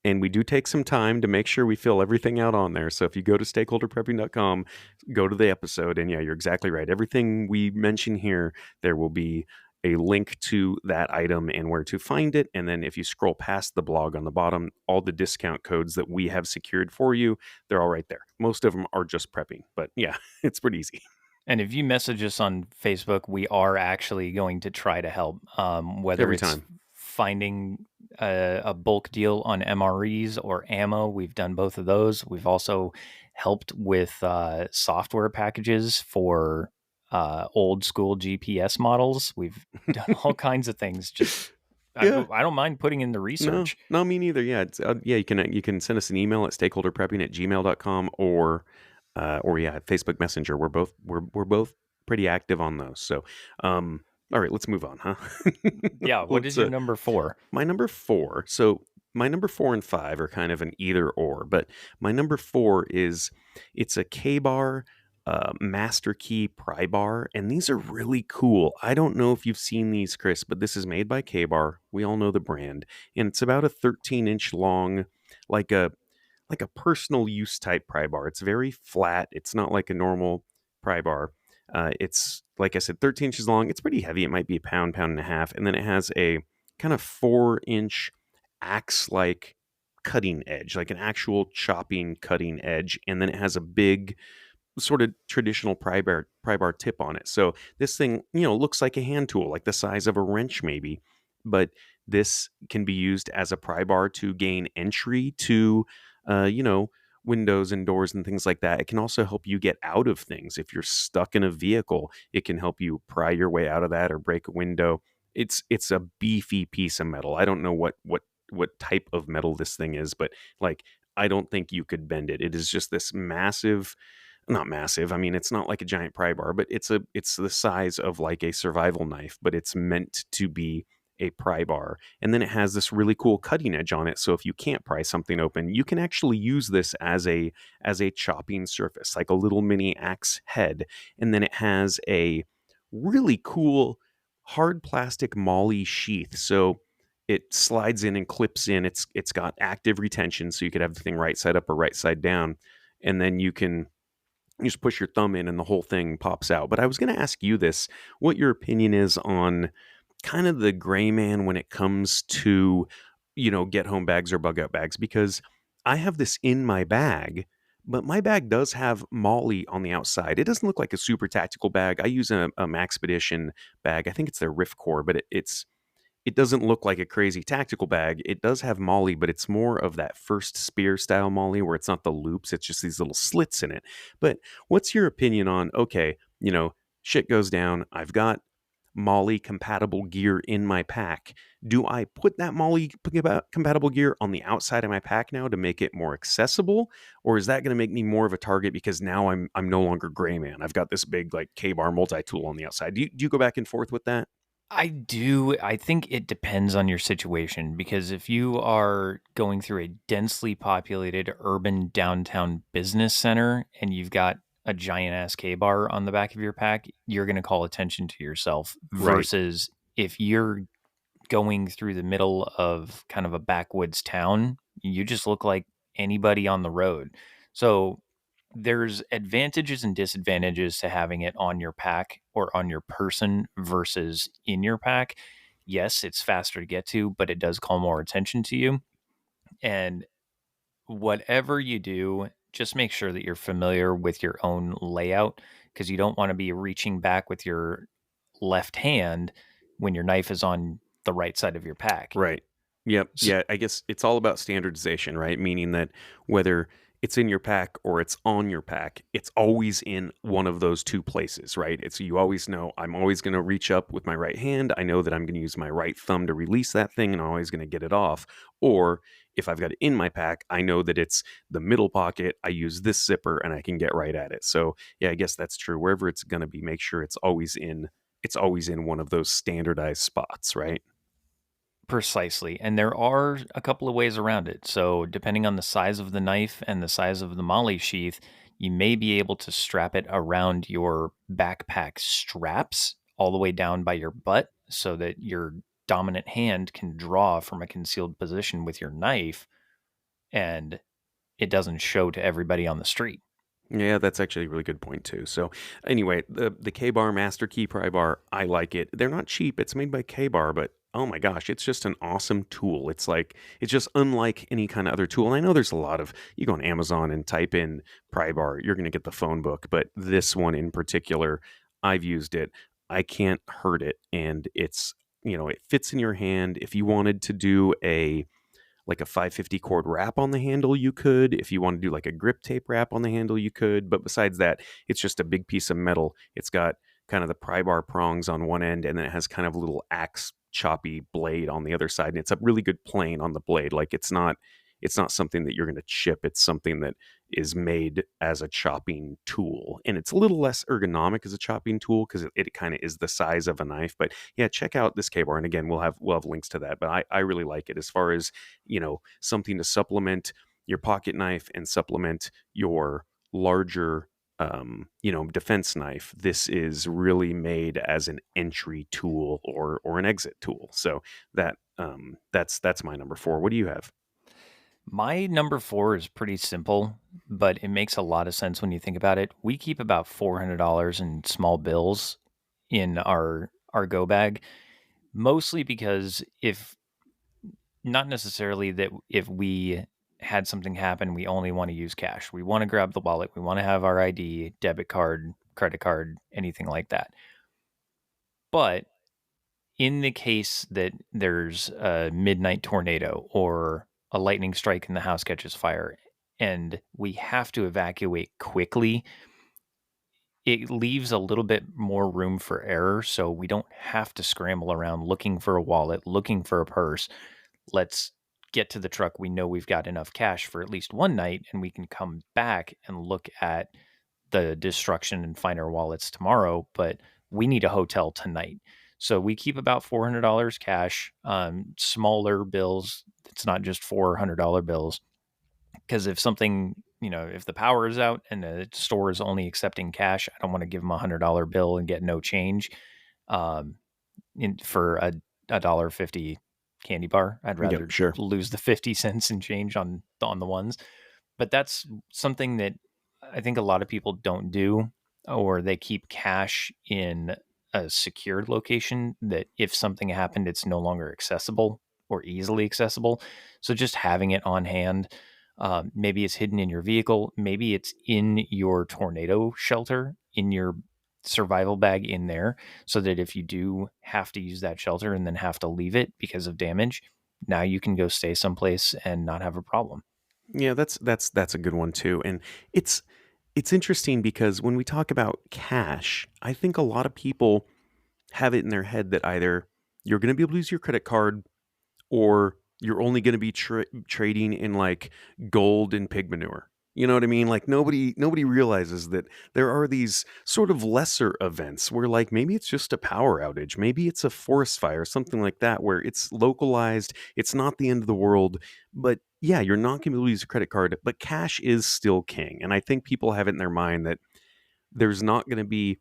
and we do take some time to make sure we fill everything out on there. So if you go to stakeholderprepping.com, go to the episode, and yeah, you're exactly right. Everything we mention here, there will be a link to that item and where to find it. And then if you scroll past the blog on the bottom, all the discount codes that we have secured for you, they're all right there. Most of them are just prepping, but yeah, it's pretty easy. And if you message us on Facebook, we are actually going to try to help, whether Every it's time. finding a bulk deal on MREs or ammo. We've done both of those. We've also helped with software packages for old school GPS models. We've done all kinds of things. Just Yeah. I don't mind putting in the research. No, me neither. Yeah, yeah. You can send us an email at stakeholderprepping@gmail.com, or yeah, Facebook Messenger. We're both pretty active on those. So, all right, let's move on, huh? Yeah. What is your number 4? My number 4. So my number 4 and 5 are kind of an either or, but my number 4 it's a K-bar master key pry bar, and these are really cool. I don't know if you've seen these, Chris, but this is made by K-bar. We all know the brand, and it's about a 13-inch long, like a personal use type pry bar. It's very flat. It's not like a normal pry bar. It's, like I said, 13 inches long. It's pretty heavy. It might be a pound, pound and a half. And then it has a kind of 4-inch axe-like cutting edge, like an actual chopping cutting edge. And then it has a big sort of traditional pry bar tip on it. So this thing, looks like a hand tool, like the size of a wrench maybe, but this can be used as a pry bar to gain entry to, uh, you know, windows and doors and things like that. It can also help you get out of things. If you're stuck in a vehicle, it can help you pry your way out of that or break a window. It's a beefy piece of metal. I don't know what type of metal this thing is, but like, I don't think you could bend it. It is just this massive, not massive. I mean, it's not like a giant pry bar, but it's the size of like a survival knife, but it's meant to be a pry bar. And then it has this really cool cutting edge on it. So if you can't pry something open, you can actually use this as a chopping surface, like a little mini axe head. And then it has a really cool hard plastic MOLLE sheath. So it slides in and clips in. It's got active retention, so you could have the thing right side up or right side down. And then you just push your thumb in and the whole thing pops out. But I was going to ask you this, what your opinion is on kind of the gray man when it comes to, get home bags or bug out bags, because I have this in my bag, but my bag does have MOLLE on the outside. It doesn't look like a super tactical bag. I use a Maxpedition bag. I think it's their Rift Core, but it doesn't look like a crazy tactical bag. It does have MOLLE, but it's more of that first spear style MOLLE where it's not the loops, it's just these little slits in it. But what's your opinion on, okay, shit goes down. I've got MOLLE compatible gear in my pack. Do I put that MOLLE compatible gear on the outside of my pack now to make it more accessible? Or is that going to make me more of a target because now I'm no longer gray man? I've got this big like K-bar multi-tool on the outside. Do you go back and forth with that? I do. I think it depends on your situation, because if you are going through a densely populated urban downtown business center and you've got a giant ass K bar on the back of your pack, you're going to call attention to yourself. Right. Versus if you're going through the middle of kind of a backwoods town, you just look like anybody on the road. So there's advantages and disadvantages to having it on your pack or on your person versus in your pack. Yes, it's faster to get to, but it does call more attention to you. And whatever you do, just make sure that you're familiar with your own layout because you don't want to be reaching back with your left hand when your knife is on the right side of your pack. Right. Yep. S Yeah. I guess it's all about standardization, right? Meaning that whether it's in your pack or it's on your pack, it's always in one of those two places, right? It's you always know I'm always going to reach up with my right hand. I know that I'm going to use my right thumb to release that thing and I'm always going to get it off. Or if I've got it in my pack, I know that it's the middle pocket. I use this zipper and I can get right at it. So yeah, I guess that's true. Wherever it's going to be, make sure it's always in one of those standardized spots, right? Precisely. And there are a couple of ways around it. So, depending on the size of the knife and the size of the molly sheath, you may be able to strap it around your backpack straps all the way down by your butt so that your dominant hand can draw from a concealed position with your knife and it doesn't show to everybody on the street. Yeah, that's actually a really good point too. So anyway, the K-Bar Master Key Pry Bar, I like it. They're not cheap. It's made by K-Bar, but oh my gosh, it's just an awesome tool. It's just unlike any kind of other tool. And I know there's a lot of you go on Amazon and type in Pry Bar, you're going to get the phone book, but this one in particular, I've used it. I can't hurt it, and it fits in your hand. If you wanted to do a 550 cord wrap on the handle, you could. If you want to do like a grip tape wrap on the handle, you could. But besides that, it's just a big piece of metal. It's got kind of the pry bar prongs on one end, and then it has kind of a little axe choppy blade on the other side. And it's a really good plane on the blade. Like it's not something that you're going to chip. It's something that is made as a chopping tool. And it's a little less ergonomic as a chopping tool because it kind of is the size of a knife. But yeah, check out this K-Bar. And again, we'll have links to that. But I really like it as far as, something to supplement your pocket knife and supplement your larger defense knife. This is really made as an entry tool or an exit tool. So that's my number 4. What do you have? My number 4 is pretty simple, but it makes a lot of sense when you think about it. We keep about $400 in small bills in our go bag, mostly because if not necessarily that if we had something happen, we only want to use cash. We want to grab the wallet, we want to have our ID, debit card, credit card, anything like that. But in the case that there's a midnight tornado or a lightning strike and the house catches fire and we have to evacuate quickly, it leaves a little bit more room for error. So we don't have to scramble around looking for a wallet, looking for a purse. Let's get to the truck. We know we've got enough cash for at least one night and we can come back and look at the destruction and find our wallets tomorrow, but we need a hotel tonight. So we keep about $400 cash, smaller bills. It's not just $400 bills. Because if something, if the power is out and the store is only accepting cash, I don't want to give them $100 bill and get no change um, for a $1.50 candy bar. I'd rather Yep, sure. lose the 50 cents in change on the ones. But that's something that I think a lot of people don't do, or they keep cash in a secured location that if something happened, it's no longer accessible or easily accessible. So just having it on hand, maybe it's hidden in your vehicle, maybe it's in your tornado shelter, in your survival bag in there, so that if you do have to use that shelter and then have to leave it because of damage, now you can go stay someplace and not have a problem. Yeah, that's a good one too. And it's it's interesting because when we talk about cash, I think a lot of people have it in their head that either you're going to be able to use your credit card or you're only going to be trading in like gold and pig manure. You know what I mean? Like nobody realizes that there are these sort of lesser events where like maybe it's just a power outage, maybe it's a forest fire, something like that where it's localized, it's not the end of the world, but yeah, you're not going to be able to use a credit card, but cash is still king. And I think people have it in their mind that there's not going to be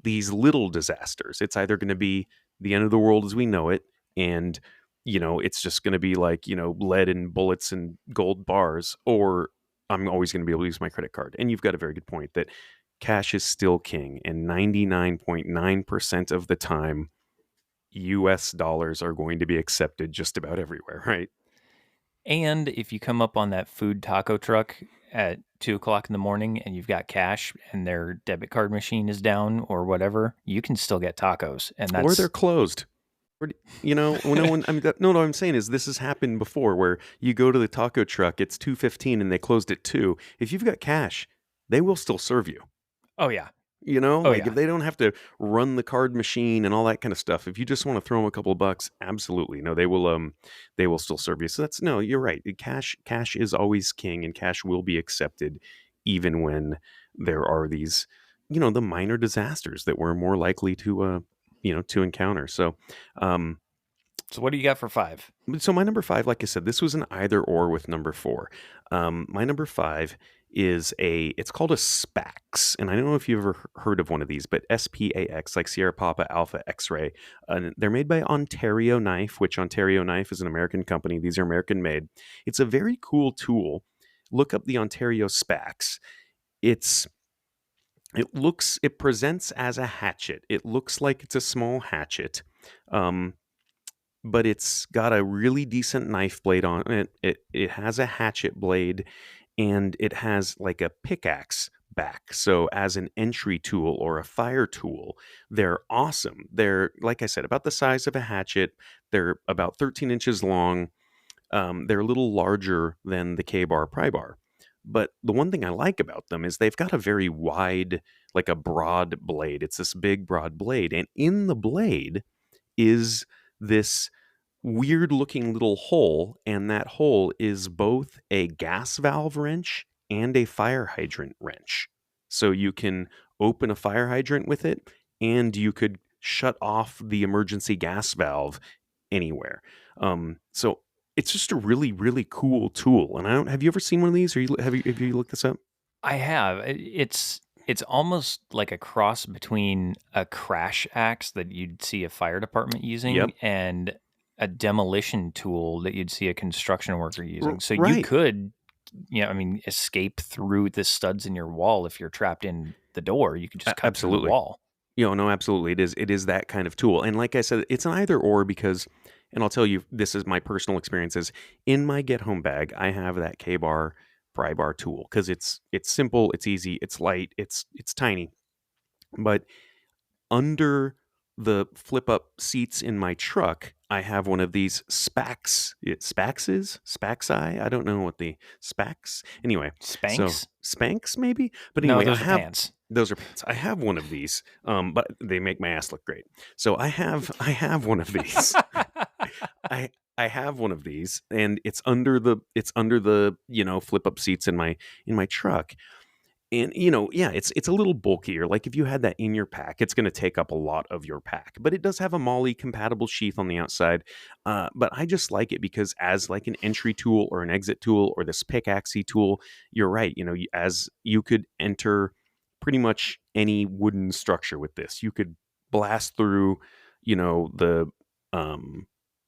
these little disasters. It's either going to be the end of the world as we know it, and it's just going to be like lead and bullets and gold bars, or I'm always going to be able to use my credit card. And you've got a very good point that cash is still king, and 99.9% of the time, US dollars are going to be accepted just about everywhere, right? And if you come up on that food taco truck at 2 o'clock in the morning and you've got cash and their debit card machine is down or whatever, you can still get tacos. And Or they're that's closed. Or, no one. No. What I'm saying is this has happened before, where you go to the taco truck, it's 2:15, and they closed at 2. If you've got cash, they will still serve you. oh yeah. Oh Like yeah. if they don't have to run the card machine and all that kind of stuff, if you just want to throw them a couple of bucks, absolutely. No, they will still serve you. So that's no, you're right. Cash is always king, and cash will be accepted even when there are these, the minor disasters that we're more likely to encounter. Um So what do you got for 5? so my number 5, like I said, this was an either or with number 4. My number 5 is it's called a SPAX, and I don't know if you've ever heard of one of these, but SPAX, like Sierra Papa Alpha X-ray. They're made by Ontario Knife, which Ontario Knife is an American company. These are American made. It's a very cool tool. Look up the Ontario SPAX. It's it presents as a hatchet. It looks like it's a small hatchet. But it's got a really decent knife blade on it. It has a hatchet blade, and it has like a pickaxe back. So as an entry tool or a fire tool, they're awesome. They're, like I said, about the size of a hatchet. They're about 13 inches long. They're a little larger than the K-bar pry bar. But the one thing I like about them is they've got a very wide, like a broad blade. It's this big broad blade, and in the blade is this weird looking little hole, and that hole is both a gas valve wrench and a fire hydrant wrench. So you can open a fire hydrant with it, and you could shut off the emergency gas valve anywhere. So it's just a really, really cool tool. And have you ever seen one of these, or have you looked this up? I have. It's almost like a cross between a crash axe that you'd see a fire department Yep. using and a demolition tool that you'd see a construction worker using. So you Right. could, escape through the studs in your wall if you're trapped in the door. You could just cut through the Absolutely. wall. No, absolutely. It is that kind of tool. And like I said, it's an either or because, and I'll tell you, this is my personal experiences. In my get home bag, I have that K-bar pry bar tool because it's simple, it's easy, it's light, it's tiny. But under the flip up seats in my truck, I have one of these Spax. Spaxi. I don't know what the Spax. Anyway, so Spanks? Spanx maybe. But No, anyway, those are pants. those are pants. I have one of these, but they make my ass look great. So I have one of these. I have one of these, and it's under the flip up seats in my truck. And yeah, it's a little bulkier. Like if you had that in your pack, it's going to take up a lot of your pack. But it does have a MOLLE compatible sheath on the outside. But I just like it because as like an entry tool or an exit tool or this pickaxey tool, you're right. As you could enter pretty much any wooden structure with this. You could blast through, the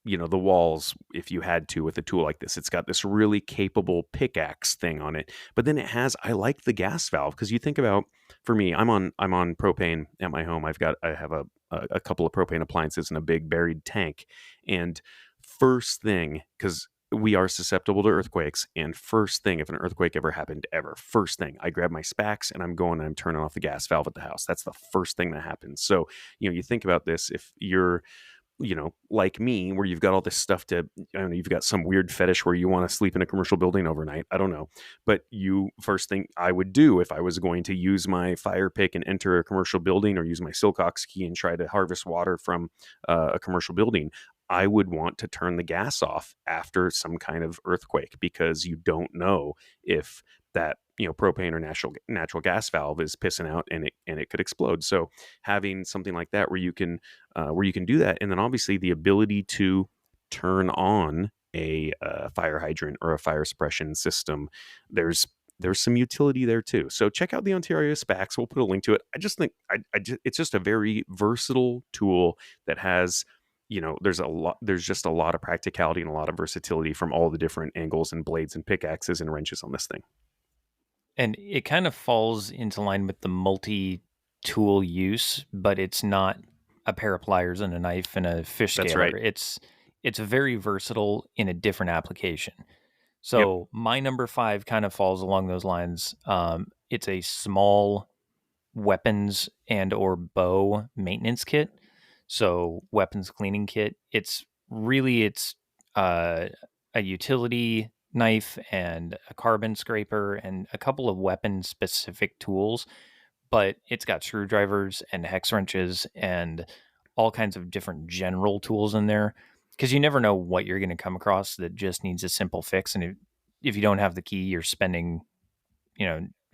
the walls if you had to with a tool like this. It's got this really capable pickaxe thing on it. But then I like the gas valve because you think about, for me, I'm on propane at my home. I have a couple of propane appliances in a big buried tank. And first thing, because we are susceptible to earthquakes, and first thing, if an earthquake ever happened ever, first thing, I grab my SPAX and I'm turning off the gas valve at the house. That's the first thing that happens. So, you think about this, if you're like me, where you've got all this stuff I don't know, you've got some weird fetish where you want to sleep in a commercial building overnight. I don't know. But first thing I would do if I was going to use my fire pick and enter a commercial building or use my Silcox key and try to harvest water from a commercial building, I would want to turn the gas off after some kind of earthquake because you don't know if that propane or natural gas valve is pissing out and it could explode. So having something like that where you can do that, and then obviously the ability to turn on a fire hydrant or a fire suppression system, there's some utility there too. So check out the Ontario SPAX. We'll put a link to it. I just think it's just a very versatile tool that has there's just a lot of practicality and a lot of versatility from all the different angles and blades and pickaxes and wrenches on this thing. And it kind of falls into line with the multi-tool use, but it's not a pair of pliers and a knife and a fish That's scaler. right. It's very versatile in a different application. Yep. So my number 5 kind of falls along those lines. It's a small weapons and or bow maintenance kit. So weapons cleaning kit. It's uh, a utility knife and a carbon scraper and a couple of weapon specific tools, but it's got screwdrivers and hex wrenches and all kinds of different general tools in there because you never know what you're going to come across that just needs a simple fix. And if you don't have the key, you're spending,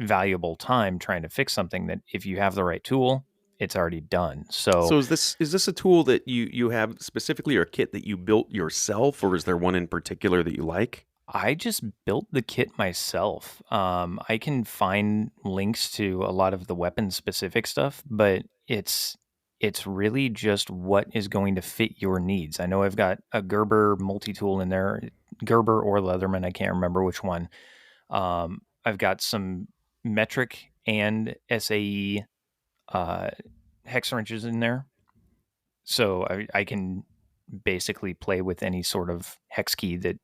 valuable time trying to fix something that if you have the right tool, it's already done. So So is this a tool that you have specifically, or a kit that you built yourself, or is there one in particular that you like? I just built the kit myself. I can find links to a lot of the weapon specific stuff, but it's really just what is going to fit your needs. I know I've got a Gerber multi-tool in there, Gerber or Leatherman, I can't remember which one. I've got some metric and SAE uh, hex wrenches in there, so I can basically play with any sort of hex key that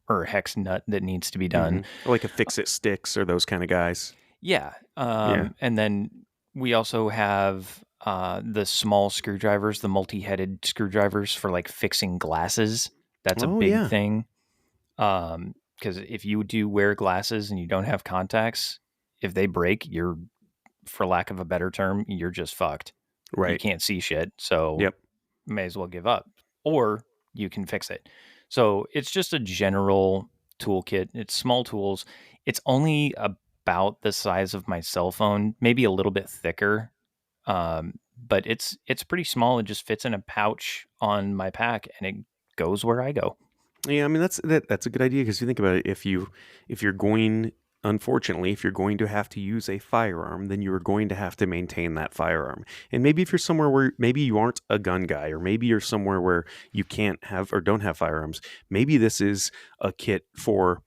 or hex nut that needs to be done. Like a fix-it sticks or those kind of guys. Yeah. Yeah. And then we also have the small screwdrivers, the multi-headed screwdrivers for like fixing glasses. That's a Oh big yeah. thing. Because if you do wear glasses and you don't have contacts, if they break, you're, for lack of a better term, you're just fucked. You Right. can't see shit. So Yep. may as well give up, or you can fix it. So it's just a general toolkit. It's small tools. It's only about the size of my cell phone, maybe a little bit thicker. But it's pretty small. It just fits in a pouch on my pack, and it goes where I go. Yeah, I mean that's a good idea, because you think about it, if you're going unfortunately, if you're going to have to use a firearm, then you're going to have to maintain that firearm. And maybe if you're somewhere where maybe you aren't a gun guy, or maybe you're somewhere where you can't have or don't have firearms, maybe this is a kit for,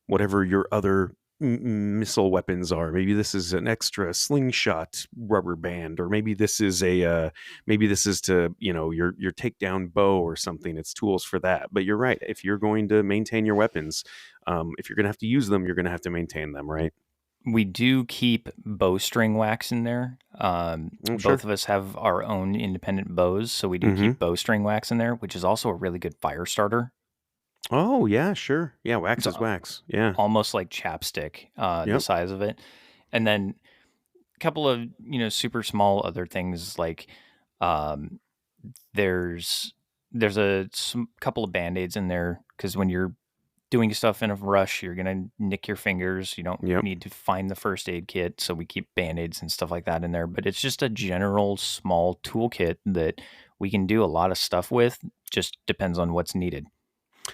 whatever your other missile weapons are. Maybe this is an extra slingshot rubber band, or maybe this is to, your takedown bow or something. It's tools for that. But you're right. If you're going to maintain your weapons, if you're going to have to use them, you're going to have to maintain them, right? We do keep bowstring wax in there. Sure. Both of us have our own independent bows, so we do Mm-hmm. keep bowstring wax in there, which is also a really good fire starter. Oh yeah, sure. Yeah, wax It's is wax. Yeah. almost like chapstick, the Yep. size of it. And then a couple of, super small other things like um, there's couple of band-aids in there because when you're doing stuff in a rush, you're gonna nick your fingers. You don't Yep. need to find the first aid kit, so we keep band-aids and stuff like that in there. But it's just a general small toolkit that we can do a lot of stuff with. Just depends on what's needed.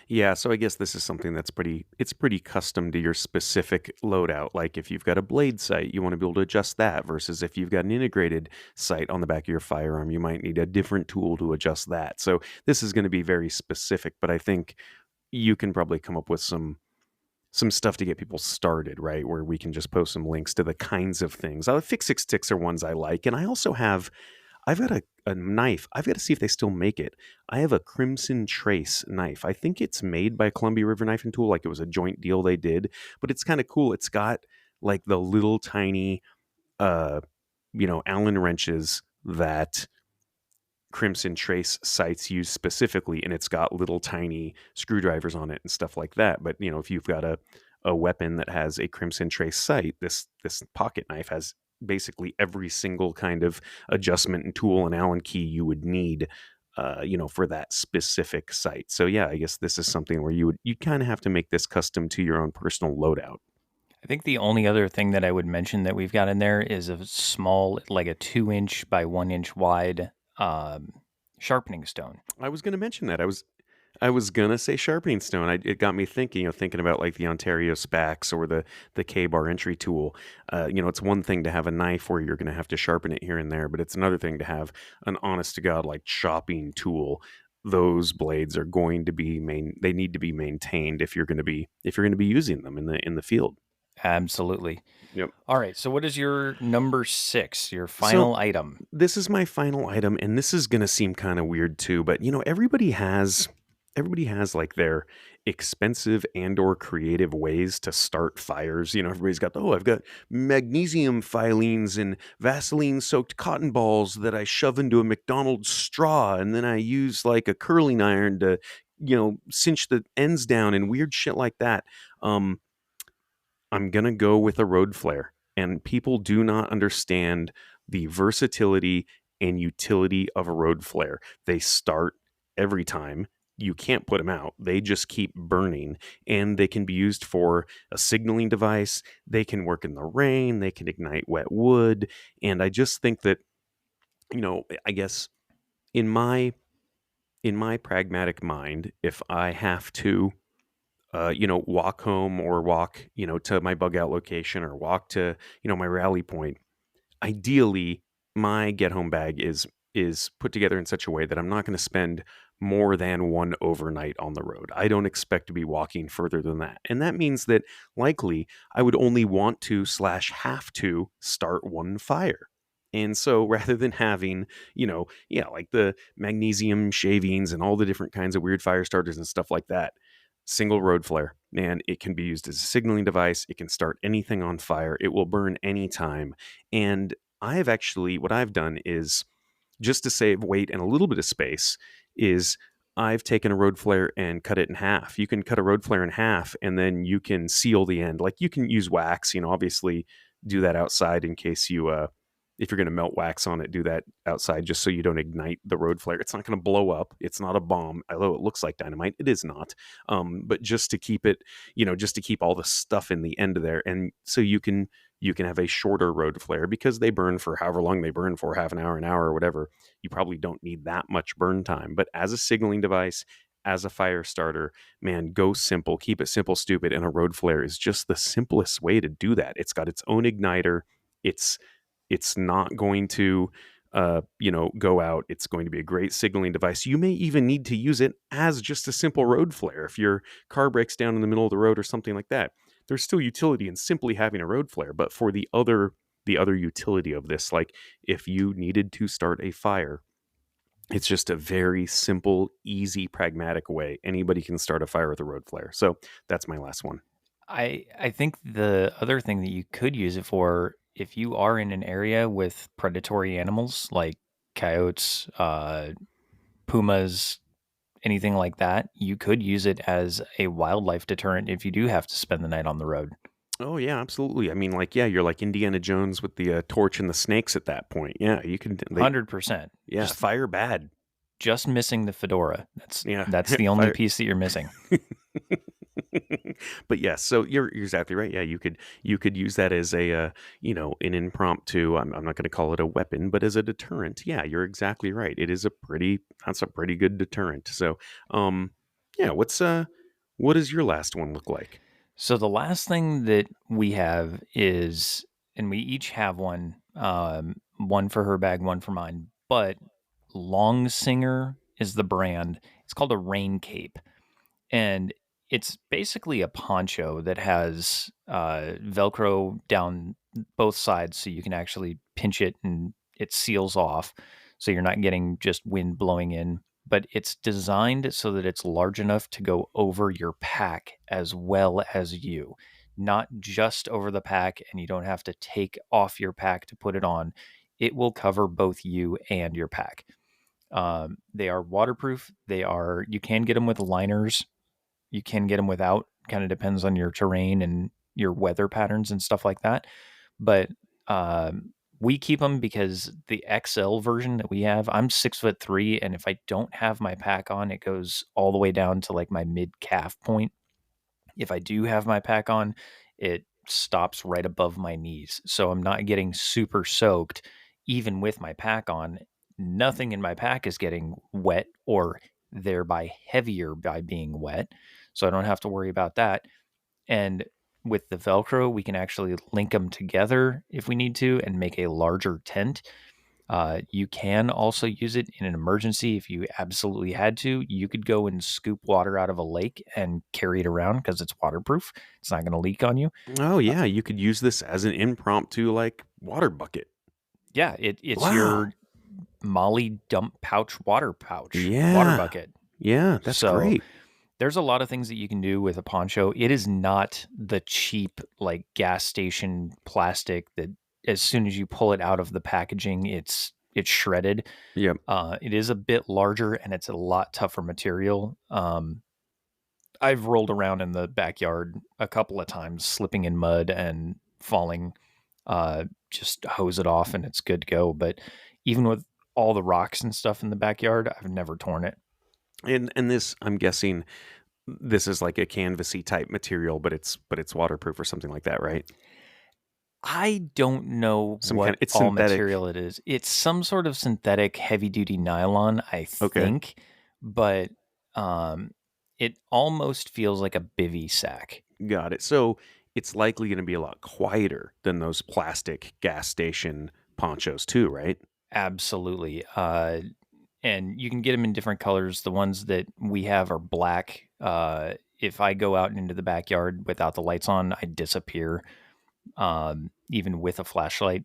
Yeah, so I guess this is something it's pretty custom to your specific loadout. Like if you've got a blade sight, you want to be able to adjust that, versus if you've got an integrated sight on the back of your firearm, you might need a different tool to adjust that. So this is going to be very specific, but I think you can probably come up with some stuff to get people started, right? Where we can just post some links to the kinds of things. Fix-it sticks are ones I like, and I've got a knife. I've got to see if they still make it. I have a Crimson Trace knife. I think it's made by Columbia River Knife and Tool. Like it was a joint deal they did, but it's kind of cool. It's got like the little tiny, uh, Allen wrenches that Crimson Trace sights use specifically, and it's got little tiny screwdrivers on it and stuff like that. But if you've got a weapon that has a Crimson Trace sight, this pocket knife has basically every single kind of adjustment and tool and Allen key you would need, for that specific sight. So yeah, I guess this is something where you kind of have to make this custom to your own personal loadout. I think the only other thing that I would mention that we've got in there is a small, like a 2-inch by 1-inch wide sharpening stone. I was going to mention that. I was gonna say sharpening stone. It got me thinking, thinking about like the Ontario Spax or the K-bar entry tool. It's one thing to have a knife where you're gonna have to sharpen it here and there, but it's another thing to have an honest to God like chopping tool. Those blades are going to be they need to be maintained if you're going to be using them in the field. Absolutely. Yep. All right. So, what is your number 6, your So final item? this is my final item, and this is gonna seem kind of weird too, but everybody has like their expensive and or creative ways to start fires. Everybody's got I've got magnesium filings and Vaseline soaked cotton balls that I shove into a McDonald's straw, and then I use like a curling iron to cinch the ends down and weird shit like that. Um, I'm going to go with a road flare. And people do not understand the versatility and utility of a road flare. They start every time. You can't put them out. They just keep burning. And they can be used for a signaling device. They can work in the rain. They can ignite wet wood. And I just think that, I guess in my pragmatic mind, if I have to walk home or walk, to my bug out location or walk to, my rally point. Ideally, my get home bag is put together in such a way that I'm not going to spend more than one overnight on the road. I don't expect to be walking further than that. And that means that likely I would only want to slash have to start one fire. And so rather than having, like the magnesium shavings and all the different kinds of weird fire starters and stuff like that, single road flare, and it can be used as a signaling device. It can start anything on fire. It will burn anytime. And what I've done is, just to save weight and a little bit of space, is I've taken a road flare and cut it in half. You can cut a road flare in half and then you can seal the end. Like, you can use wax, obviously do that outside in case if you're going to melt wax on it, do that outside just so you don't ignite the road flare. It's not going to blow up. It's not a bomb, although it looks like dynamite. It is not. But just to keep it, just to keep all the stuff in the end of there. And so you can have a shorter road flare because they burn for however long they burn for, half an hour, or whatever. You probably don't need that much burn time. But as a signaling device, as a fire starter, man, go simple, keep it simple, stupid. And a road flare is just the simplest way to do that. It's got its own igniter. It's not going to go out. It's going to be a great signaling device. You may even need to use it as just a simple road flare if your car breaks down in the middle of the road or something like that. There's still utility in simply having a road flare, but for the other utility of this, like if you needed to start a fire, it's just a very simple, easy, pragmatic way anybody can start a fire with a road flare. So that's my last one. I think the other thing that you could use it for, if you are in an area with predatory animals like coyotes, pumas, anything like that, you could use it as a wildlife deterrent if you do have to spend the night on the road. Oh yeah, absolutely. I mean, like, yeah, you're like Indiana Jones with the torch and the snakes at that point. Yeah, you can. 100%. Yeah, fire bad. Just missing the fedora. Yeah, That's the only piece that you're missing. But yes, so you're exactly right. Yeah, you could use that as a an impromptu. I'm not going to call it a weapon, but as a deterrent. Yeah, you're exactly right. That's a pretty good deterrent. So, yeah, what does your last one look like? So the last thing that we have is, and we each have one, one for her bag, one for mine, but Long Singer is the brand. It's called a rain cape. And it's basically a poncho that has Velcro down both sides so you can actually pinch it and it seals off. So you're not getting just wind blowing in. But it's designed so that it's large enough to go over your pack as well as you, not just over the pack, and you don't have to take off your pack to put it on. It will cover both you and your pack. They are waterproof. You can get them with liners. You can get them without. Kind of depends on your terrain and your weather patterns and stuff like that. But we keep them because the XL version that we have, I'm 6'3", and if I don't have my pack on, it goes all the way down to like my mid calf point. If I do have my pack on, it stops right above my knees. So I'm not getting super soaked even with my pack on. Nothing in my pack is getting wet or thereby heavier by being wet. So I don't have to worry about that. And with the Velcro, we can actually link them together if we need to and make a larger tent. You can also use it in an emergency if you absolutely had to. You could go and scoop water out of a lake and carry it around because it's waterproof. It's not going to leak on you. Oh yeah, you could use this as an impromptu like water bucket. Yeah, it's Wow. your Molly dump water Yeah. bucket. Yeah, that's So great. there's a lot of things that you can do with a poncho. It is not the cheap like gas station plastic that as soon as you pull it out of the packaging, it's shredded. Yep. It is a bit larger and it's a lot tougher material. I've rolled around in the backyard a couple of times, slipping in mud and falling. Just hose it off and it's good to go. But even with all the rocks and stuff in the backyard, I've never torn it. And this, I'm guessing, this is like a canvasy type material, but it's waterproof or something like that, right? I don't know Some kind what of, it's all synthetic. material it is. It's some sort of synthetic heavy duty nylon, I Okay. think, but um, it almost feels like a bivy sack. Got it. So it's likely going to be a lot quieter than those plastic gas station ponchos too, right? Absolutely. And you can get them in different colors. The ones that we have are black. If I go out into the backyard without the lights on, I disappear, even with a flashlight.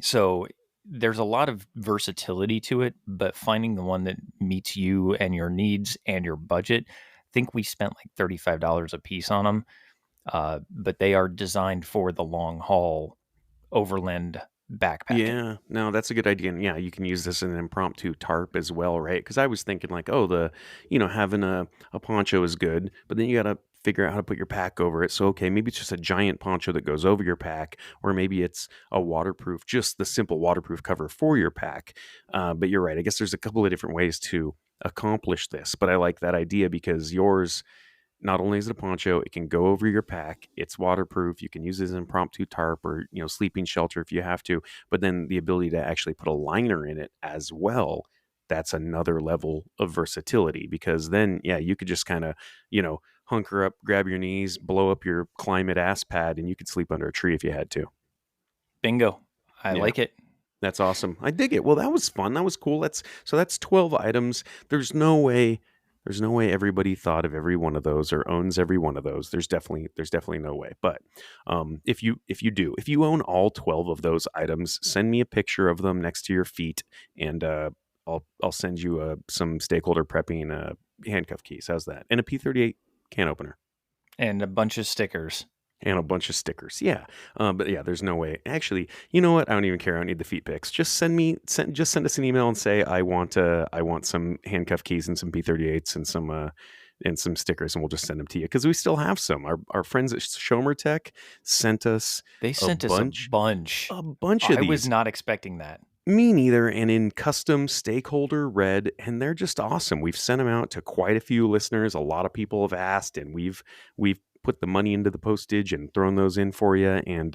So there's a lot of versatility to it, but finding the one that meets you and your needs and your budget, I think we spent like $35 a piece on them. But they are designed for the long haul overland backpacking. Yeah, no, that's a good idea. And yeah, you can use this in an impromptu tarp as well, right? Because I was thinking like, oh, having a poncho is good, but then you got to figure out how to put your pack over it. So okay, maybe it's just a giant poncho that goes over your pack, or maybe it's a waterproof, just the simple waterproof cover for your pack. But you're right. I guess there's a couple of different ways to accomplish this, but I like that idea because yours not only is it a poncho, it can go over your pack. It's waterproof. You can use it as an impromptu tarp or sleeping shelter if you have to. But then the ability to actually put a liner in it as well. That's another level of versatility because then you could just kind of hunker up, grab your knees, blow up your climate ass pad, and you could sleep under a tree if you had to. Bingo. I Yeah. like it. That's awesome. I dig it. Well, that was fun. That was cool. That's 12 items. There's no way everybody thought of every one of those or owns every one of those. There's definitely no way. But if you own all 12 of those items, send me a picture of them next to your feet, and I'll send you some stakeholder prepping handcuff keys. How's that? And a P38 can opener. And a bunch of stickers. And a bunch of stickers. Yeah. But yeah, there's no way. Actually, you know what? I don't even care. I don't need the feet pics. Just send us an email and say I want some handcuff keys and some P38s and some stickers, and we'll just send them to you because we still have some. Our friends at Shomer Tech sent us They sent us a bunch. a bunch of I was these. not expecting that. Me neither, and in custom stakeholder red, and they're just awesome. We've sent them out to quite a few listeners. A lot of people have asked, and we've put the money into the postage and thrown those in for you. And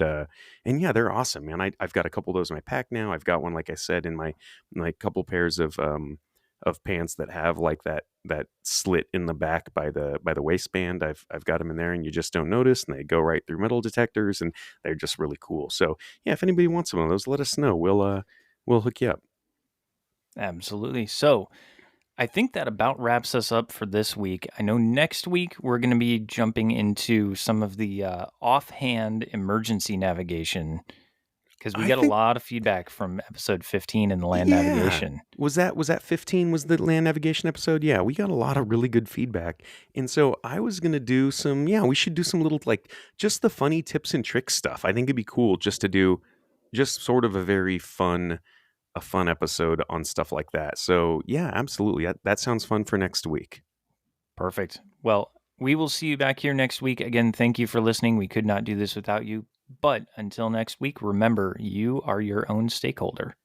yeah, they're awesome, man. I've got a couple of those in my pack now. I've got one, like I said, in my couple pairs of pants that have like that slit in the back by the waistband. I've got them in there, and you just don't notice, and they go right through metal detectors, and they're just really cool. So yeah, if anybody wants one of those, let us know. We'll hook you up. Absolutely. So I think that about wraps us up for this week. I know next week we're going to be jumping into some of the offhand emergency navigation because we I got a think lot of feedback from episode 15 in the land Yeah. navigation. Was that 15 was the land navigation episode? Yeah, we got a lot of really good feedback. And so I was going to do we should do some little like just the funny tips and tricks stuff. I think it'd be cool just to do just sort of a fun episode on stuff like that. So, yeah, absolutely. That sounds fun for next week. Perfect. Well, we will see you back here next week. Again, thank you for listening. We could not do this without you. But until next week, remember, you are your own stakeholder.